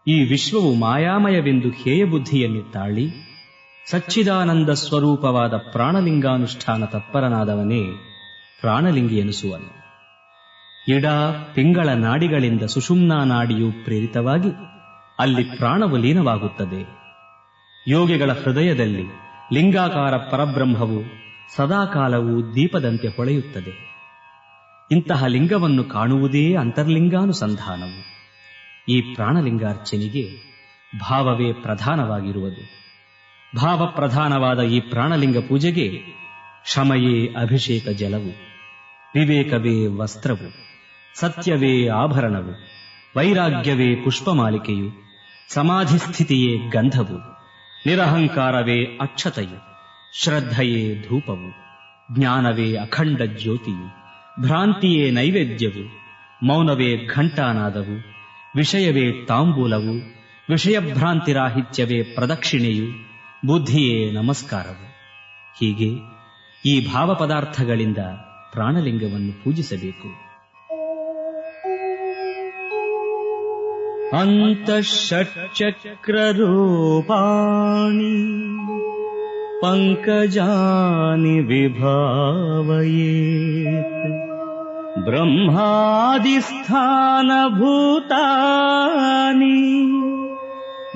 ಈ ವಿಶ್ವವು ಮಾಯಾಮಯವೆಂದು ಹೇಯ ಬುದ್ಧಿಯಲ್ಲಿ ತಾಳಿ ಸಚ್ಚಿದಾನಂದ ಸ್ವರೂಪವಾದ ಪ್ರಾಣಲಿಂಗಾನುಷ್ಠಾನ ತತ್ಪರನಾದವನೇ ಪ್ರಾಣಲಿಂಗಿ ಎನಿಸುವನು. ಇಡ ಪಿಂಗಳ ನಾಡಿಗಳಿಂದ ಸುಷುಮ್ನಾ ನಾಡಿಯು ಪ್ರೇರಿತವಾಗಿ ಅಲ್ಲಿ ಪ್ರಾಣವು ಲೀನವಾಗುತ್ತದೆ. ಯೋಗಿಗಳ ಹೃದಯದಲ್ಲಿ ಲಿಂಗಾಕಾರ ಪರಬ್ರಹ್ಮವು ಸದಾಕಾಲವೂ ದೀಪದಂತೆ ಹೊಳೆಯುತ್ತದೆ. ಇಂತಹ ಲಿಂಗವನ್ನು ಕಾಣುವುದೇ ಅಂತರ್ಲಿಂಗಾನುಸಂಧಾನವು. ಈ ಪ್ರಾಣಲಿಂಗಾರ್ಚನೆಗೆ ಭಾವವೇ ಪ್ರಧಾನವಾಗಿರುವುದು. ಭಾವಪ್ರಧಾನವಾದ ಈ ಪ್ರಾಣಲಿಂಗ ಪೂಜೆಗೆ ಶಮಯೇ ಅಭಿಷೇಕ ಜಲವು, ವಿವೇಕವೇ ವಸ್ತ್ರವು, ಸತ್ಯವೇ ಆಭರಣವು, ವೈರಾಗ್ಯವೇ ಪುಷ್ಪಮಾಲಿಕೆಯು, ಸಮಾಧಿಸ್ಥಿತಿಯೇ ಗಂಧವು, ನಿರಹಂಕಾರವೇ ಅಕ್ಷತೆಯು, ಶ್ರದ್ಧೆಯೇ ಧೂಪವು, ಜ್ಞಾನವೇ ಅಖಂಡ ಜ್ಯೋತಿಯು, ಭ್ರಾಂತಿಯೇ ನೈವೇದ್ಯವು, ಮೌನವೇ ಘಂಟಾನಾದವು, ವಿಷಯವೇ ತಾಂಬೂಲವು, ವಿಷಯಭ್ರಾಂತಿರಾಹಿತ್ಯವೇ ಪ್ರದಕ್ಷಿಣೆಯು, ಬುದ್ಧಿಯೇ ನಮಸ್ಕಾರವು. ಹೀಗೆ ಈ ಭಾವ ಪದಾರ್ಥಗಳಿಂದ ಪ್ರಾಣಲಿಂಗವನ್ನು ಪೂಜಿಸಬೇಕು. ಅಂತಃಷಟ್ಚಕ್ರರೂಪಾಣಿ ಪಂಕಜಾನಿ ವಿಭಾವಯೇತ್ ಬ್ರಹ್ಮಾದಿಸ್ಥಾನಭೂತಾನಿ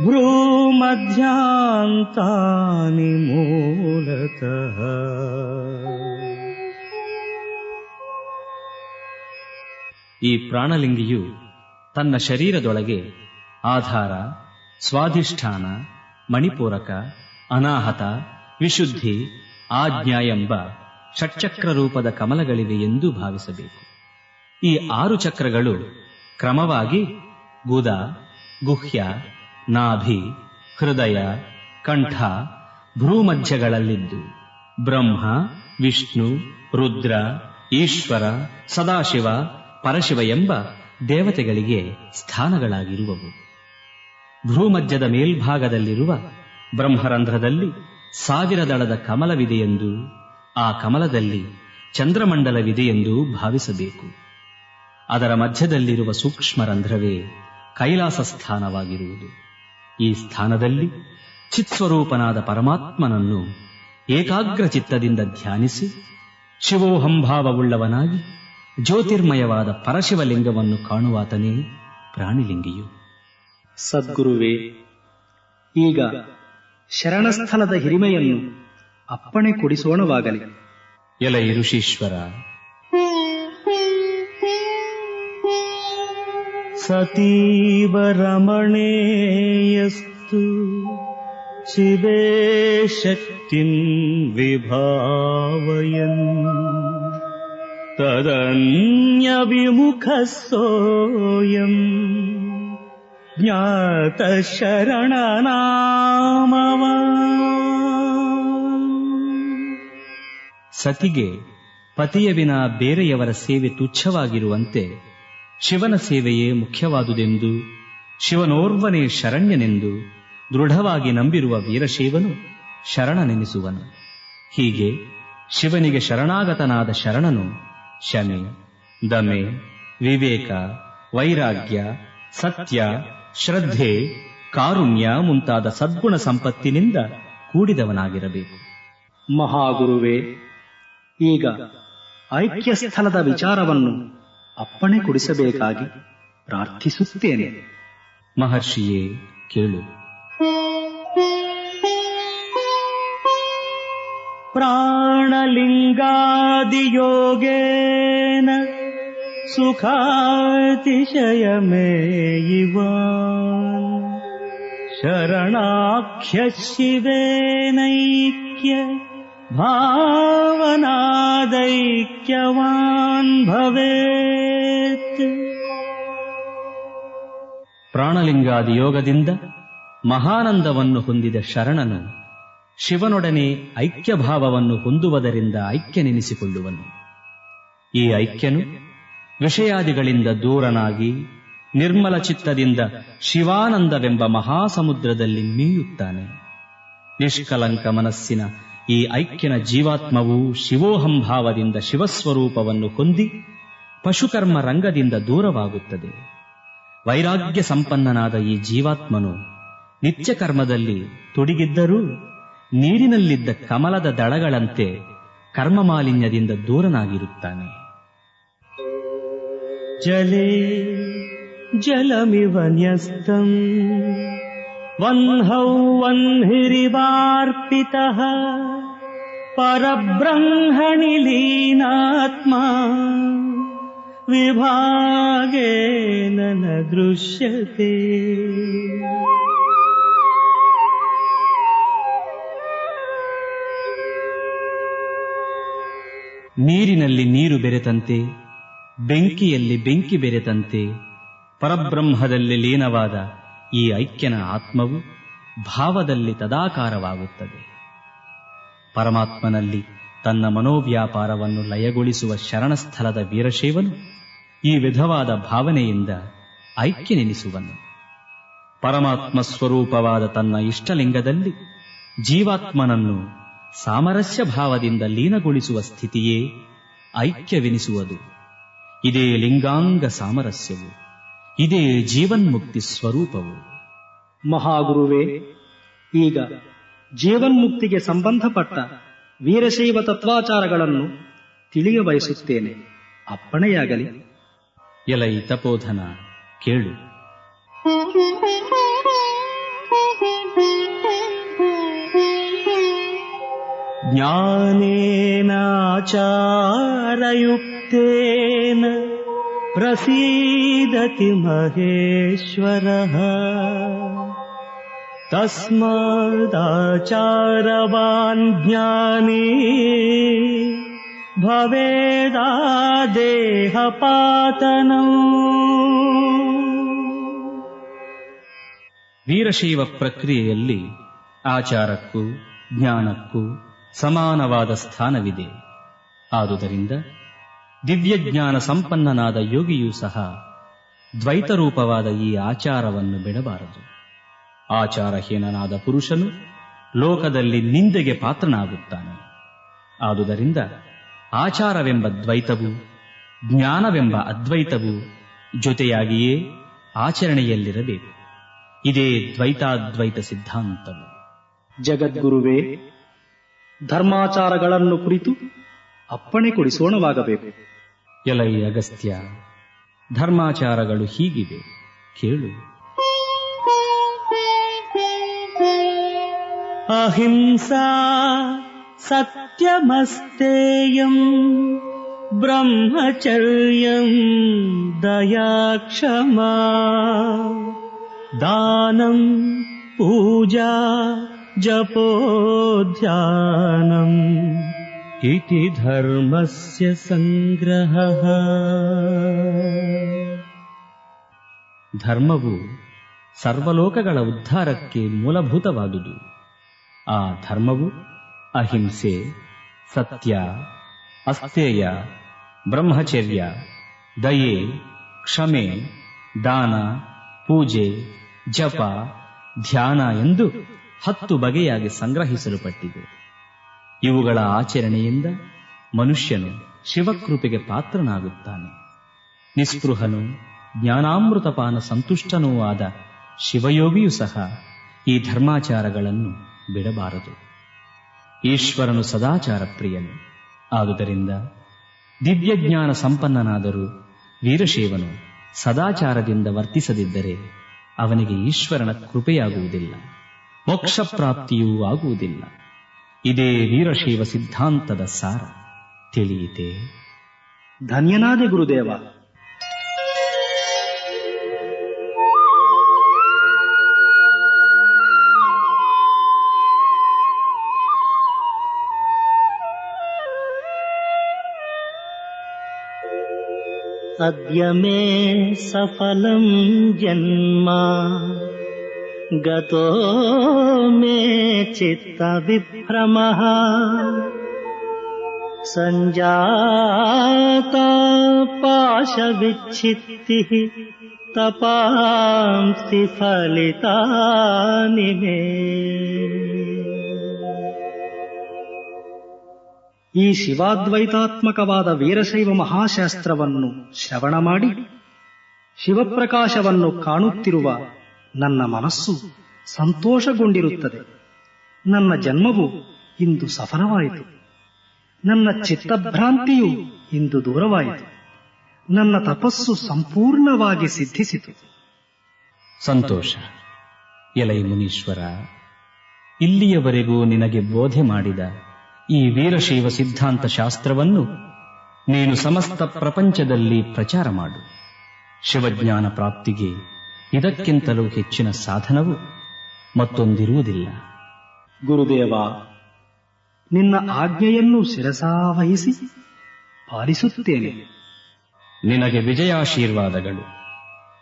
ಭ್ರೂಮಧ್ಯಾಂತಾನಿ ಮೂಲತಃ. ಈ ಪ್ರಾಣಲಿಂಗಿಯು ತನ್ನ ಶರೀರದೊಳಗೆ ಆಧಾರ, ಸ್ವಾಧಿಷ್ಠಾನ, ಮಣಿಪೂರಕ, ಅನಾಹತ, ವಿಶುದ್ಧಿ, ಆಜ್ಞಾ ಎಂಬ ಷಟ್ಚಕ್ರ ರೂಪದ ಕಮಲಗಳಿವೆ ಎಂದು ಭಾವಿಸಬೇಕು. ಈ 6 ಚಕ್ರಗಳು ಕ್ರಮವಾಗಿ ಗುದ, ಗುಹ್ಯ, ನಾಭಿ, ಹೃದಯ, ಕಂಠ, ಭ್ರೂಮಧ್ಯಗಳಲ್ಲಿದ್ದು ಬ್ರಹ್ಮ, ವಿಷ್ಣು, ರುದ್ರ, ಈಶ್ವರ, ಸದಾಶಿವ, ಪರಶಿವ ಎಂಬ ದೇವತೆಗಳಿಗೆ ಸ್ಥಾನಗಳಾಗಿರುವವು. ಭ್ರೂಮಧ್ಯದ ಮೇಲ್ಭಾಗದಲ್ಲಿರುವ ಬ್ರಹ್ಮರಂಧ್ರದಲ್ಲಿ 1000 ದಳದ ಕಮಲವಿದೆಯೆಂದು, ಆ ಕಮಲದಲ್ಲಿ ಚಂದ್ರಮಂಡಲವಿದೆಯೆಂದು ಭಾವಿಸಬೇಕು. ಅದರ ಮಧ್ಯದಲ್ಲಿರುವ ಸೂಕ್ಷ್ಮ ರಂಧ್ರವೇ ಕೈಲಾಸ ಸ್ಥಾನವಾಗಿರುವುದು. ಈ ಸ್ಥಾನದಲ್ಲಿ ಚಿತ್ಸ್ವರೂಪನಾದ ಪರಮಾತ್ಮನನ್ನು ಏಕಾಗ್ರ ಚಿತ್ತದಿಂದ ಧ್ಯಾನಿಸಿ ಶಿವೋಹಂಭಾವವುಳ್ಳವನಾಗಿ ಜ್ಯೋತಿರ್ಮಯವಾದ ಪರಶಿವಲಿಂಗವನ್ನು ಕಾಣುವಾತನೇ ಪ್ರಾಣಿಲಿಂಗಿಯು. ಸದ್ಗುರುವೇ, ಈಗ ಶರಣಸ್ಥಲದ ಹಿರಿಮೆಯನ್ನು ಅಪ್ಪಣೆ ಕೊಡಿಸೋಣವಾಗಲಿ. ಎಲೈ ಋಷೀಶ್ವರ, ಸತೀವ ರಮಣೇಯಸ್ತು ಶಿವೇ ಶಕ್ತಿಂ ವಿಭಾವಯನ್ ತದನ್ಯ ವಿಮುಖ ಸೋಯಂ ಜ್ಞಾತ ಶರಣನಾಮವ. ಸತಿಗೆ ಪತಿಯ ವಿನ ಬೇರೆಯವರ ಸೇವೆ ತುಚ್ಛವಾಗಿರುವಂತೆ ಶಿವನ ಸೇವೆಯೇ ಮುಖ್ಯವಾದುದೆಂದು, ಶಿವನೋರ್ವನೇ ಶರಣ್ಯನೆಂದು ದೃಢವಾಗಿ ನಂಬಿರುವ ವೀರಶೈವನು ಶರಣನೆನಿಸುವನು. ಹೀಗೆ ಶಿವನಿಗೆ ಶರಣಾಗತನಾದ ಶರಣನು ಶಮೆ, ದಮೆ, ವಿವೇಕ, ವೈರಾಗ್ಯ, ಸತ್ಯ, ಶ್ರದ್ಧೆ, ಕಾರುಣ್ಯ ಮುಂತಾದ ಸದ್ಗುಣ ಸಂಪತ್ತಿನಿಂದ ಕೂಡಿದವನಾಗಿರಬೇಕು. ಮಹಾಗುರುವೇ, ಈಗ ಐಕ್ಯ ಸ್ಥಳದ ವಿಚಾರವನ್ನು ಅಪ್ಪಣೆ ಕೊಡಿಸಬೇಕಾಗಿ ಪ್ರಾರ್ಥಿಸುತ್ತೇನೆ. ಮಹರ್ಷಿಯೇ ಕೇಳು. ಪ್ರಾಣಲಿಂಗಾದಿಯೋಗೇನ ಸುಖಾತಿಶಯಮೇಯಿವ ಶರಣಾಖ್ಯ ಶಿವೇನೈಕ್ಯ ಭಾವನಾದೈಕ್ಯವಾನ್ ಭವೇತ್. ಪ್ರಾಣಲಿಂಗಾದಿ ಯೋಗದಿಂದ ಮಹಾನಂದವನ್ನು ಹೊಂದಿದ ಶರಣನು ಶಿವನೊಡನೆ ಐಕ್ಯಭಾವವನ್ನು ಹೊಂದುವುದರಿಂದ ಐಕ್ಯನೆನಿಸಿಕೊಳ್ಳುವನು. ಈ ಐಕ್ಯನು ವಿಷಯಾದಿಗಳಿಂದ ದೂರನಾಗಿ ನಿರ್ಮಲ ಚಿತ್ತದಿಂದ ಶಿವಾನಂದವೆಂಬ ಮಹಾಸಮುದ್ರದಲ್ಲಿ ಮೀಯುತ್ತಾನೆ. ನಿಷ್ಕಲಂಕ ಮನಸ್ಸಿನ ಈ ಐಕ್ಯನ ಜೀವಾತ್ಮವು ಶಿವೋಹಂಭಾವದಿಂದ ಶಿವಸ್ವರೂಪವನ್ನು ಹೊಂದಿ ಪಶುಕರ್ಮ ರಂಗದಿಂದ ದೂರವಾಗುತ್ತದೆ. ವೈರಾಗ್ಯ ಸಂಪನ್ನನಾದ ಈ ಜೀವಾತ್ಮನು ನಿತ್ಯ ಕರ್ಮದಲ್ಲಿ ತೊಡಗಿದ್ದರೂ ನೀರಿನಲ್ಲಿದ್ದ ಕಮಲದ ದಳಗಳಂತೆ ಕರ್ಮ ಮಾಲಿನ್ಯದಿಂದ ದೂರನಾಗಿರುತ್ತಾನೆ. ಜಲೇ ಜಲಮಿವ ನ್ಯಸ್ತಂ ವನ್ಹೌ ವನ್ಹಿರಿವಾರ್ಪಿತಃ ಪರಬ್ರಹ್ಮಣಿ ಲೀನಾತ್ಮ ವಿಭಾಗೇನ ನ ದೃಶ್ಯತೆ. ನೀರಿನಲ್ಲಿ ನೀರು ಬೆರೆತಂತೆ, ಬೆಂಕಿಯಲ್ಲಿ ಬೆಂಕಿ ಬೆರೆತಂತೆ ಪರಬ್ರಹ್ಮದಲ್ಲಿ ಲೀನವಾದ ಈ ಐಕ್ಯನ ಆತ್ಮವು ಭಾವದಲ್ಲಿ ತದಾಕಾರವಾಗುತ್ತದೆ. ಪರಮಾತ್ಮನಲ್ಲಿ ತನ್ನ ಮನೋವ್ಯಾಪಾರವನ್ನು ಲಯಗೊಳಿಸುವ ಶರಣಸ್ಥಳದ ವೀರಶೈವನು ಈ ವಿಧವಾದ ಭಾವನೆಯಿಂದ ಐಕ್ಯನೆನಿಸುವನು. ಪರಮಾತ್ಮ ಸ್ವರೂಪವಾದ ತನ್ನ ಇಷ್ಟಲಿಂಗದಲ್ಲಿ ಜೀವಾತ್ಮನನ್ನು ಸಾಮರಸ್ಯ ಭಾವದಿಂದ ಲೀನಗೊಳಿಸುವ ಸ್ಥಿತಿಯೇ ಐಕ್ಯವೆನಿಸುವುದು. ಇದೇ ಲಿಂಗಾಂಗ ಸಾಮರಸ್ಯವು, ಇದೇ ಜೀವನ್ಮುಕ್ತಿ ಸ್ವರೂಪವು. ಮಹಾಗುರುವೇ, ಈಗ ಜೀವನ್ಮುಕ್ತಿಗೆ ಸಂಬಂಧಪಟ್ಟ ವೀರಶೈವ ತತ್ವಾಚಾರಗಳನ್ನು ತಿಳಿಯ ಬಯಸುತ್ತೇನೆ. ಅಪ್ಪಣೆಯಾಗಲಿ. ಎಲೈ ತಪೋಧನ, ಕೇಳು. ಜ್ಞಾನೇನಾಚಾರಯುಕ್ತೇನ ಪ್ರಸೀದತಿ ಮಹೇಶ್ವರಃ ತಸ್ಮಾದಾಚಾರವಾನ್ ಜ್ಞಾನಿ ಭವೇದಾದೇಹಪಾತನಂ. ವೀರಶೈವ ಪ್ರಕ್ರಿಯೆಯಲ್ಲಿ ಆಚಾರಕ್ಕೂ ಜ್ಞಾನಕ್ಕೂ ಸಮಾನವಾದ ಸ್ಥಾನವಿದೆ. ಆದುದರಿಂದ ದಿವ್ಯಜ್ಞಾನ ಸಂಪನ್ನನಾದ ಯೋಗಿಯೂ ಸಹ ದ್ವೈತರೂಪವಾದ ಈ ಆಚಾರವನ್ನು ಬಿಡಬಾರದು. ಆಚಾರಹೀನನಾದ ಪುರುಷನು ಲೋಕದಲ್ಲಿ ನಿಂದೆಗೆ ಪಾತ್ರನಾಗುತ್ತಾನೆ. ಆದುದರಿಂದ ಆಚಾರವೆಂಬ ದ್ವೈತವು ಜ್ಞಾನವೆಂಬ ಅದ್ವೈತವು ಜೊತೆಯಾಗಿಯೇ ಆಚರಣೆಯಲ್ಲಿರಬೇಕು. ಇದೇ ದ್ವೈತಾದ್ವೈತ ಸಿದ್ಧಾಂತವು. ಜಗದ್ಗುರುವೇ, ಧರ್ಮಾಚಾರಗಳನ್ನು ಕುರಿತು ಅಪ್ಪಣೆ ಕೊಡಿಸೋಣವಾಗಬೇಕು. ಎಲೈ ಅಗಸ್ತ್ಯ, ಧರ್ಮಾಚಾರಗಳು ಹೀಗಿವೆ, ಕೇಳು. ಅಹಿಂಸಾ ಸತ್ಯಮಸ್ತೇಯಂ ಬ್ರಹ್ಮಚರ್ಯಂ ದಯಾಕ್ಷಮಾ ದಾನಂ ಪೂಜಾ ಜಪೋಧ್ಯಾನಂ ಇತಿ ಧರ್ಮಸ್ಯ ಸಂಗ್ರಹಃ. ಧರ್ಮವು ಸರ್ವಲೋಕಗಳ ಉದ್ಧಾರಕ್ಕೆ ಮೂಲಭೂತವಾದುದು. ಆ ಧರ್ಮವು ಅಹಿಂಸೆ, ಸತ್ಯ, ಅಸ್ತೇಯ, ಬ್ರಹ್ಮಚರ್ಯ, ದಯೆ, ಕ್ಷಮೆ, ದಾನ, ಪೂಜೆ, ಜಪ, ಧ್ಯಾನ ಎಂದು 10 ಬಗೆಯಾಗಿ ಸಂಗ್ರಹಿಸಲ್ಪಟ್ಟಿದೆ. ಇವುಗಳ ಆಚರಣೆಯಿಂದ ಮನುಷ್ಯನು ಶಿವಕೃಪೆಗೆ ಪಾತ್ರನಾಗುತ್ತಾನೆ. ನಿಸ್ಪೃಹನು, ಜ್ಞಾನಾಮೃತಪಾನ ಸಂತುಷ್ಟನೂ ಆದ ಶಿವಯೋಗಿಯೂ ಸಹ ಈ ಧರ್ಮಾಚಾರಗಳನ್ನು ಬಿಡಬಾರದು. ಈಶ್ವರನು ಸದಾಚಾರ ಪ್ರಿಯನು. ಆದುದರಿಂದ ದಿವ್ಯಜ್ಞಾನ ಸಂಪನ್ನನಾದರೂ ವೀರಶೈವನು ಸದಾಚಾರದಿಂದ ವರ್ತಿಸದಿದ್ದರೆ ಅವನಿಗೆ ಈಶ್ವರನ ಕೃಪೆಯಾಗುವುದಿಲ್ಲ, ಮೋಕ್ಷ ಪ್ರಾಪ್ತಿಯೂ ಆಗುವುದಿಲ್ಲ. ಇದೇ ವೀರಶೈವ ಸಿದ್ಧಾಂತದ ಸಾರ. ತಿಳಿಯಿತೆ? ಧನ್ಯನಾದೆ ಗುರುದೇವ. ಅದ್ಯ ಮೇ ಸಫಲಂ ಜನ್ಮ ಗತೋ ಮೇ ಚಿತ್ತ ವಿಭ್ರಮಃ ಸಂಜಾತ ಪಾಶ ವಿಚ್ಛಿತ್ತಿಃ ತಪಾಂಸಿ ಫಲಿತಾನಿ ಮೇ. ಈ ಶಿವಾದ್ವೈತಾತ್ಮಕವಾದ ವೀರಶೈವ ಮಹಾಶಾಸ್ತ್ರವನ್ನು ಶ್ರವಣ ಮಾಡಿ ಶಿವಪ್ರಕಾಶವನ್ನು ಕಾಣುತ್ತಿರುವ ನನ್ನ ಮನಸ್ಸು ಸಂತೋಷಗೊಂಡಿರುತ್ತದೆ. ನನ್ನ ಜನ್ಮವು ಇಂದು ಸಫಲವಾಯಿತು. ನನ್ನ ಚಿತ್ತಭ್ರಾಂತಿಯು ಇಂದು ದೂರವಾಯಿತು. ನನ್ನ ತಪಸ್ಸು ಸಂಪೂರ್ಣವಾಗಿ ಸಿದ್ಧಿಸಿತು. ಸಂತೋಷ. ಎಲೈ ಮುನೀಶ್ವರ, ಇಲ್ಲಿಯವರೆಗೂ ನಿನಗೆ ಬೋಧೆ ಮಾಡಿದ ಈ ವೀರಶೈವ ಸಿದ್ಧಾಂತ ಶಾಸ್ತ್ರವನ್ನು ನೀನು ಸಮಸ್ತ ಪ್ರಪಂಚದಲ್ಲಿ ಪ್ರಚಾರ ಮಾಡು. ಶಿವಜ್ಞಾನ ಪ್ರಾಪ್ತಿಗೆ ಇದಕ್ಕಿಂತಲೂ ಹೆಚ್ಚಿನ ಸಾಧನವು ಮತ್ತೊಂದಿರುವುದಿಲ್ಲ. ಗುರುದೇವ, ನಿನ್ನ ಆಜ್ಞೆಯನ್ನು ಶಿರಸಾವಹಿಸಿ ಪಾಲಿಸುತ್ತೇನೆ. ನಿನಗೆ ವಿಜಯಾಶೀರ್ವಾದಗಳು.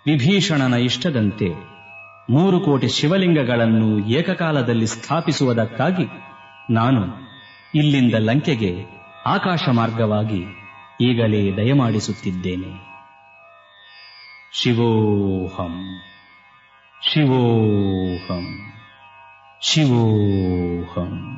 ವಿಭೀಷಣನ ಇಷ್ಟದಂತೆ 3 ಕೋಟಿ ಶಿವಲಿಂಗಗಳನ್ನು ಏಕಕಾಲದಲ್ಲಿ ಸ್ಥಾಪಿಸುವುದಕ್ಕಾಗಿ ನಾನು ಇಲ್ಲಿಂದ ಲಂಕೆಗೆ ಆಕಾಶ ಮಾರ್ಗವಾಗಿ ಈಗಲೇ ದಯಮಾಡಿಸುತ್ತಿದ್ದೇನೆ. ಶಿವೋಹಂ ಶಿವೋಹಂ ಶಿವೋಹಂ.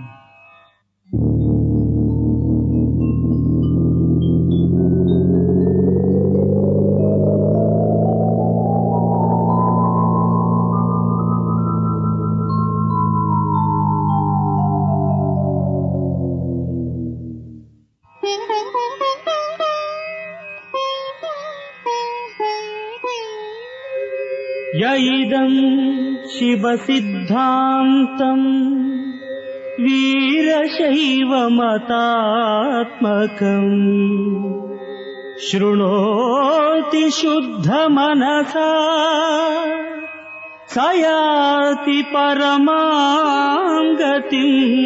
ಯೈದಂ ಶಿವಸಿದ್ಧಾಂತಂ ವೀರಶೈವಮತಾತ್ಮಕಂ ಶೃಣೋತಿ ಶುದ್ಧಮನಸಾ ಸ ಯಾತಿ ಪರಮಾಂ ಗತಿಂ.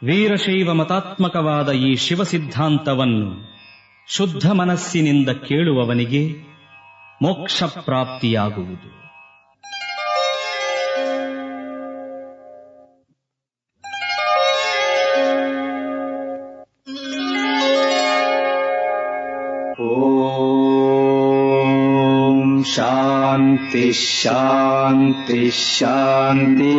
ವೀರಶೈವ ಮತಾತ್ಮಕವಾದ ಈ ಶಿವ ಸಿದ್ಧಾಂತವನ್ನು ಶುದ್ಧ ಮನಸ್ಸಿನಿಂದ ಕೇಳುವವನಿಗೆ ಮೋಕ್ಷ ಪ್ರಾಪ್ತಿಯಾಗುವುದು. ಓಂ ಶಾಂತಿ ಶಾಂತಿ ಶಾಂತಿ.